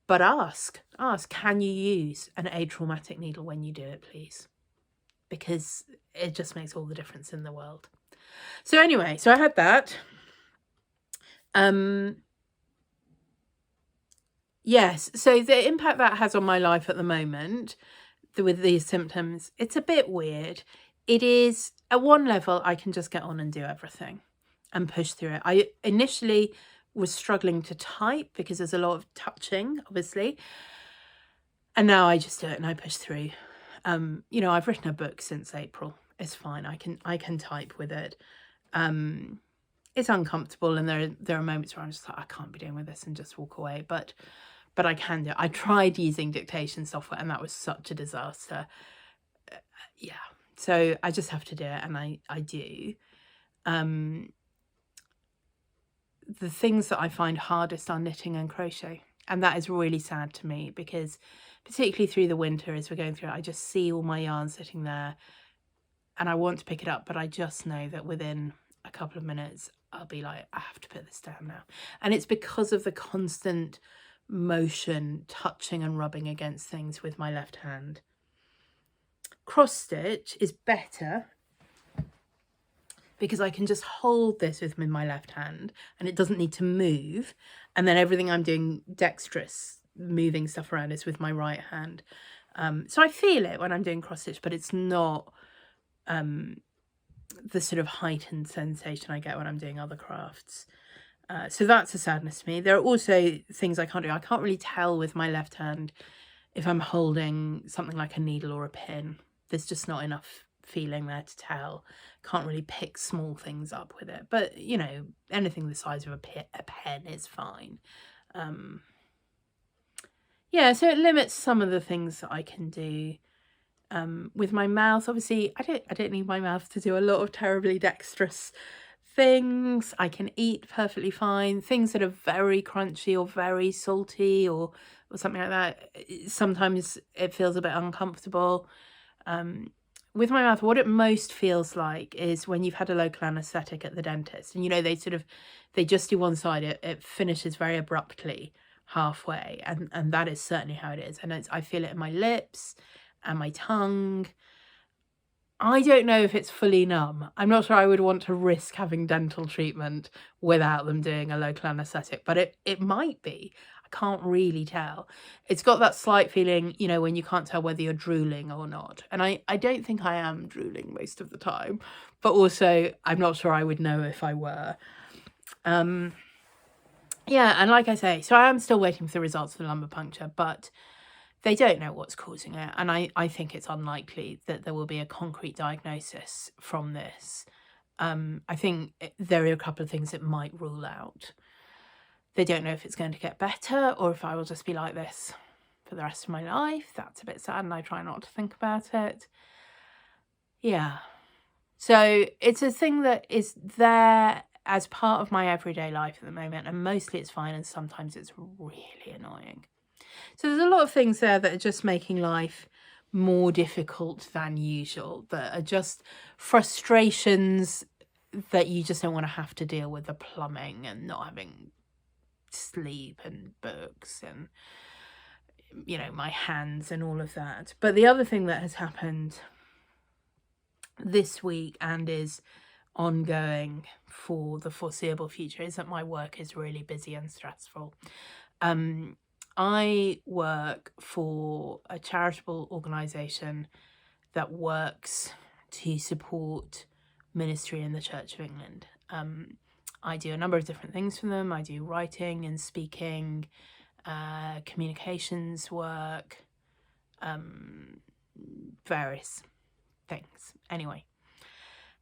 But ask, can you use an atraumatic needle when you do it, please? Because it just makes all the difference in the world. So anyway, so I had that. Yes, so the impact that has on my life at the moment with these symptoms, it's a bit weird. It is, at one level, I can just get on and do everything and push through it. I initially was struggling to type because there's a lot of touching, obviously. And now I just do it and I push through. You know, I've written a book since April. It's fine. I can type with it. It's uncomfortable and there are moments where I'm just like, I can't be doing with this and just walk away. But I can do it. I tried using dictation software and that was such a disaster. Yeah. So I just have to do it and I do. The things that I find hardest are knitting and crochet. And that is really sad to me because particularly through the winter as we're going through it, I just see all my yarn sitting there and I want to pick it up, but I just know that within a couple of minutes, I'll be like, I have to put this down now. And it's because of the constant motion, touching and rubbing against things with my left hand. Cross stitch is better because I can just hold this with my left hand and it doesn't need to move. And then everything I'm doing dexterous, moving stuff around, is with my right hand. So I feel it when I'm doing cross stitch, but it's not the sort of heightened sensation I get when I'm doing other crafts. So that's a sadness to me. There are also things I can't do. I can't really tell with my left hand if I'm holding something like a needle or a pin. There's just not enough feeling there to tell. Can't really pick small things up with it, but you know, anything the size of a pen is fine. Yeah, so it limits some of the things that I can do. With my mouth, obviously I don't need my mouth to do a lot of terribly dexterous things. I can eat perfectly fine. Things that are very crunchy or very salty or something like that, sometimes it feels a bit uncomfortable. With my mouth, what it most feels like is when you've had a local anaesthetic at the dentist and, you know, they just do one side, it finishes very abruptly halfway. And that is certainly how it is. And I feel it in my lips and my tongue. I don't know if it's fully numb. I'm not sure I would want to risk having dental treatment without them doing a local anaesthetic, but it might be. Can't really tell. It's got that slight feeling, you know, when you can't tell whether you're drooling or not. And I don't think I am drooling most of the time, but also I'm not sure I would know if I were. yeah, and like I say, so I am still waiting for the results of the lumbar puncture, but they don't know what's causing it. And I think it's unlikely that there will be a concrete diagnosis from this. I think there are a couple of things it might rule out. They don't know if it's going to get better or if I will just be like this for the rest of my life. That's a bit sad, and I try not to think about it. Yeah. So it's a thing that is there as part of my everyday life at the moment, and mostly it's fine, and sometimes it's really annoying. So there's a lot of things there that are just making life more difficult than usual, that are just frustrations that you just don't want to have to deal with, the plumbing and not having sleep and books and, you know, my hands and all of that. But the other thing that has happened this week and is ongoing for the foreseeable future is that my work is really busy and stressful. I work for a charitable organisation that works to support ministry in the Church of England. I do a number of different things for them. I do writing and speaking, communications work, various things. Anyway,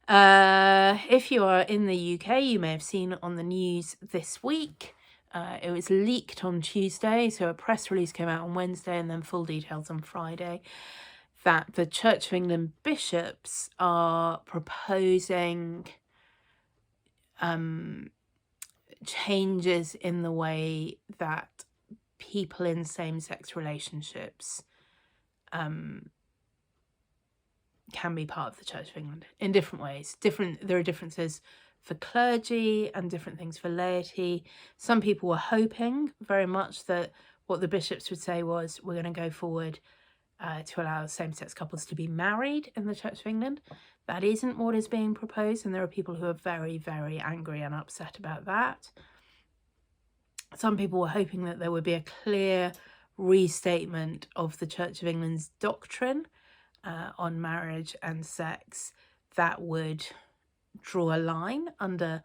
if you are in the UK, you may have seen on the news this week. It was leaked on Tuesday, so a press release came out on Wednesday and then full details on Friday, that the Church of England bishops are proposing changes in the way that people in same-sex relationships can be part of the Church of England in different ways. There are differences for clergy and different things for laity. Some people were hoping very much that what the bishops would say was, we're going to go forward to allow same-sex couples to be married in the Church of England. That isn't what is being proposed, and there are people who are very, very angry and upset about that. Some people were hoping that there would be a clear restatement of the Church of England's doctrine on marriage and sex that would draw a line under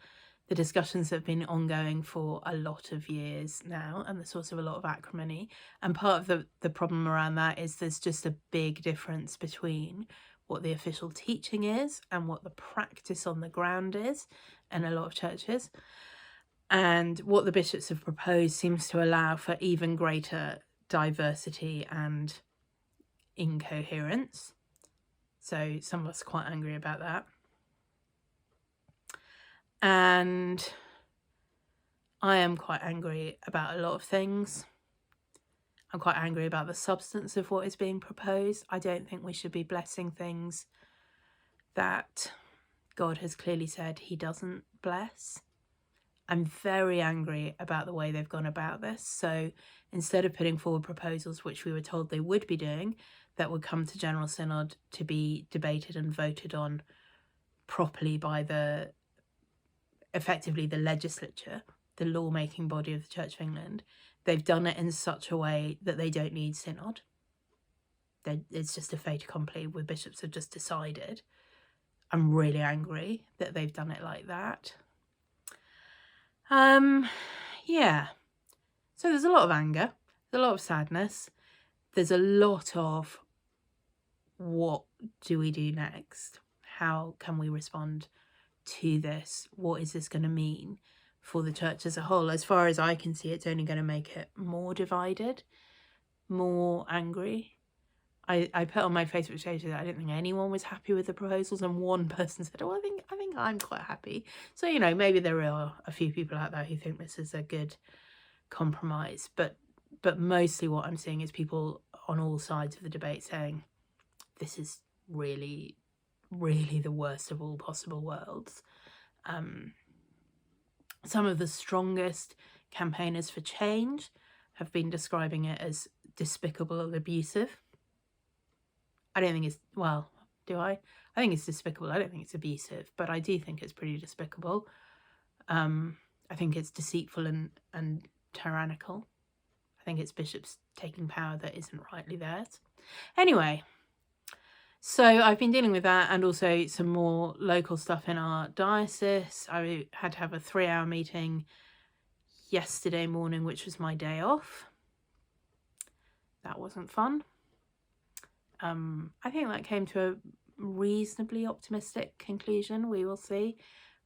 the discussions that have been ongoing for a lot of years now, and the source of a lot of acrimony. And part of the problem around that is there's just a big difference between what the official teaching is and what the practice on the ground is in a lot of churches. And what the bishops have proposed seems to allow for even greater diversity and incoherence. So some of us are quite angry about that. And I am quite angry about a lot of things. I'm quite angry about the substance of what is being proposed. I don't think we should be blessing things that God has clearly said he doesn't bless. I'm very angry about the way they've gone about this. So instead of putting forward proposals, which we were told they would be doing, that would come to General Synod to be debated and voted on properly by effectively the legislature, the lawmaking body of the Church of England, they've done it in such a way that they don't need synod. It's just a fait accompli where bishops have just decided. I'm really angry that they've done it like that. Yeah. So there's a lot of anger, there's a lot of sadness, there's a lot of what do we do next? How can we respond to this? What is this going to mean for the church as a whole? As far as I can see, it's only going to make it more divided, more angry. I put on my Facebook page that I didn't think anyone was happy with the proposals, and one person said, oh, I think I'm quite happy. So, you know, maybe there are a few people out there who think this is a good compromise, but mostly what I'm seeing is people on all sides of the debate saying this is really, really the worst of all possible worlds. Some of the strongest campaigners for change have been describing it as despicable and abusive. I don't think it's, well, do I? I think it's despicable. I don't think it's abusive, but I do think it's pretty despicable. I think it's deceitful and tyrannical. I think it's bishops taking power that isn't rightly theirs. Anyway, so I've been dealing with that, and also some more local stuff in our diocese. I had to have a 3-hour meeting yesterday morning, which was my day off. That wasn't fun. I think that came to a reasonably optimistic conclusion. We will see.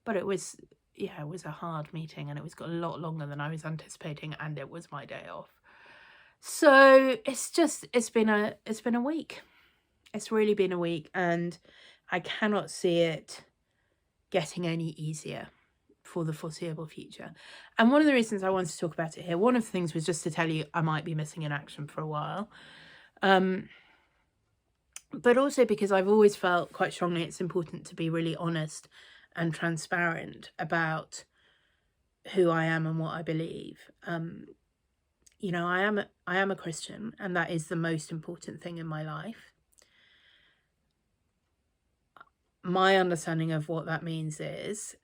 But it was, yeah, it was a hard meeting, and it was got a lot longer than I was anticipating, and it was my day off. So it's been a week. It's really been a week, and I cannot see it getting any easier for the foreseeable future. And one of the reasons I wanted to talk about it here, one of the things was just to tell you I might be missing in action for a while. But also because I've always felt quite strongly it's important to be really honest and transparent about who I am and what I believe. You know, I am a Christian, and that is the most important thing in my life. My understanding of what that means is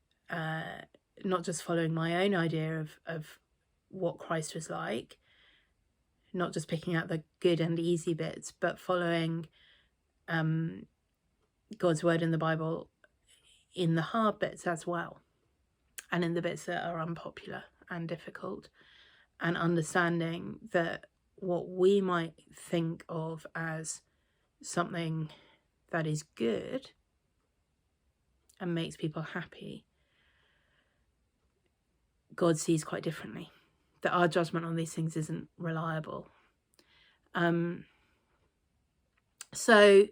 not just following my own idea of what Christ was like, not just picking out the good and easy bits, but following God's word in the Bible in the hard bits as well, and in the bits that are unpopular and difficult, and understanding that what we might think of as something that is good and makes people happy, God sees quite differently, that our judgment on these things isn't reliable. So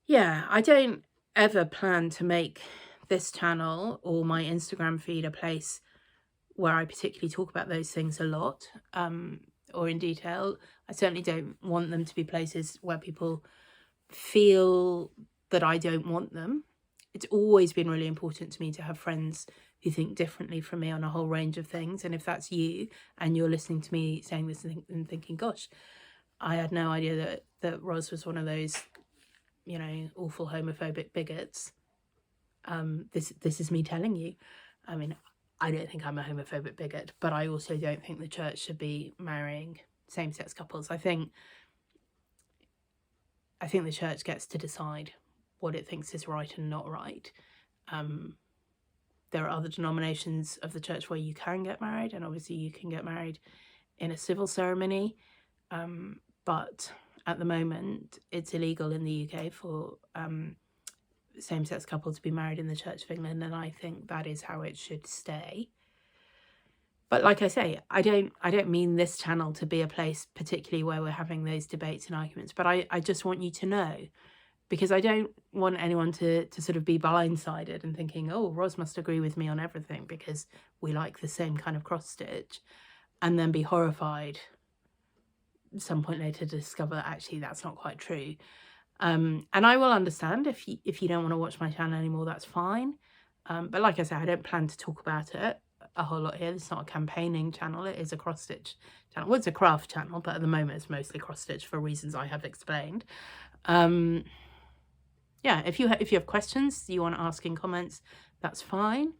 yeah, I don't ever plan to make this channel or my Instagram feed a place where I particularly talk about those things a lot, or in detail. I certainly don't want them to be places where people feel that I don't want them. It's always been really important to me to have friends who think differently from me on a whole range of things. And if that's you and you're listening to me saying this and thinking, gosh, I had no idea that Ros was one of those, you know, awful homophobic bigots. This is me telling you. I mean, I don't think I'm a homophobic bigot, but I also don't think the church should be marrying same-sex couples. I think the church gets to decide what it thinks is right and not right. There are other denominations of the church where you can get married, and obviously you can get married in a civil ceremony. But at the moment, it's illegal in the UK for same-sex couples to be married in the Church of England, and I think that is how it should stay. But like I say, I don't mean this channel to be a place particularly where we're having those debates and arguments, but I just want you to know, because I don't want anyone to sort of be blindsided and thinking, oh, Ros must agree with me on everything because we like the same kind of cross stitch, and then be horrified some point later to discover that actually that's not quite true. And I will understand if you don't want to watch my channel anymore, that's fine. But like I said, I don't plan to talk about it a whole lot here. It's not a campaigning channel, it is a cross stitch channel. Well, it's a craft channel, but at the moment it's mostly cross stitch for reasons I have explained. Yeah, if you have questions you want to ask in comments, that's fine.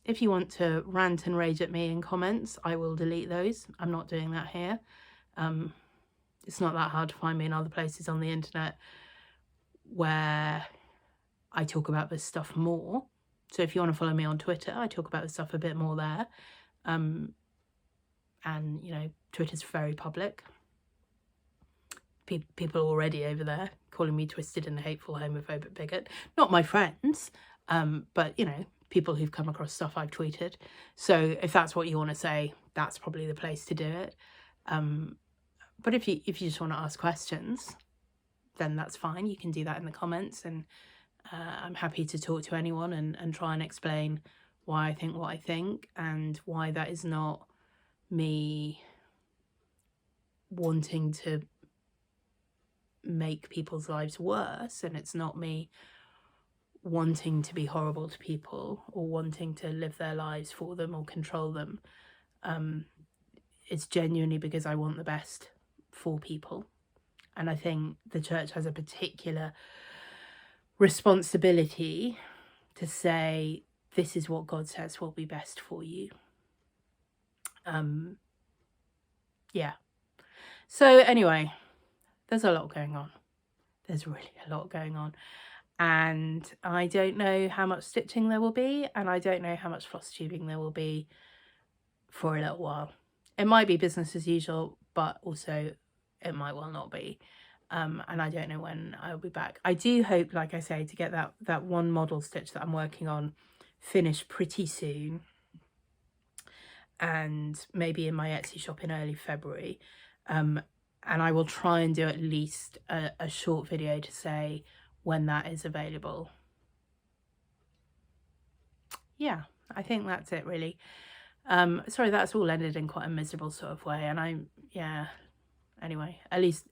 If you want to rant and rage at me in comments, I will delete those. I'm not doing that here. It's not that hard to find me in other places on the internet where I talk about this stuff more. So if you want to follow me on Twitter, I talk about this stuff a bit more there. And, you know, Twitter's very public. People are already over there calling me twisted and hateful homophobic bigot. Not my friends, but, you know, people who've come across stuff I've tweeted. So if that's what you want to say, that's probably the place to do it. But if you just want to ask questions, then that's fine. You can do that in the comments, and I'm happy to talk to anyone and try and explain why I think what I think, and why that is not me wanting to make people's lives worse, and it's not me wanting to be horrible to people or wanting to live their lives for them or control them. It's genuinely because I want the best for people. And I think the church has a particular responsibility to say, this is what God says will be best for you. Yeah. So anyway, there's a lot going on. There's really a lot going on. And I don't know how much stitching there will be, and I don't know how much floss tubing there will be for a little while. It might be business as usual, but also it might well not be. And I don't know when I'll be back. I do hope, like I say, to get that one model stitch that I'm working on finished pretty soon, and maybe in my Etsy shop in early February. And I will try and do at least a short video to say when that is available. Yeah, I think that's it really. Sorry, that's all ended in quite a miserable sort of way, and anyway, at least,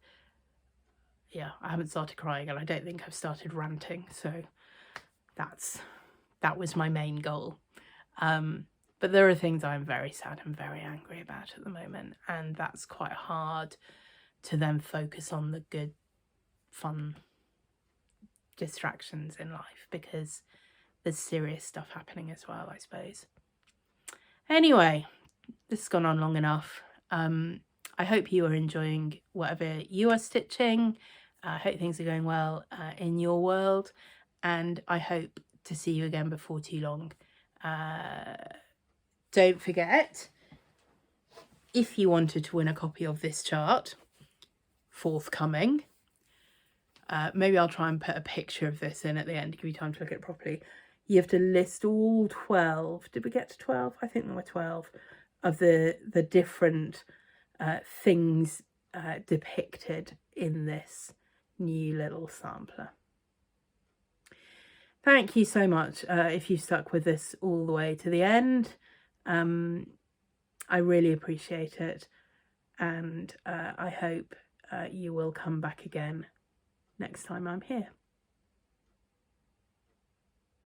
yeah, I haven't started crying, and I don't think I've started ranting, so that was my main goal. But there are things I'm very sad and very angry about at the moment, and that's quite hard to then focus on the good, fun distractions in life, because there's serious stuff happening as well, I suppose. Anyway, this has gone on long enough. I hope you are enjoying whatever you are stitching. I hope things are going well in your world, and I hope to see you again before too long. Don't forget, if you wanted to win a copy of this chart, forthcoming, maybe I'll try and put a picture of this in at the end to give you time to look at it properly. You have to list all 12. Did we get to 12? I think there were 12 of the different things depicted in this new little sampler. Thank you so much if you stuck with this all the way to the end. I really appreciate it, and I hope you will come back again next time I'm here.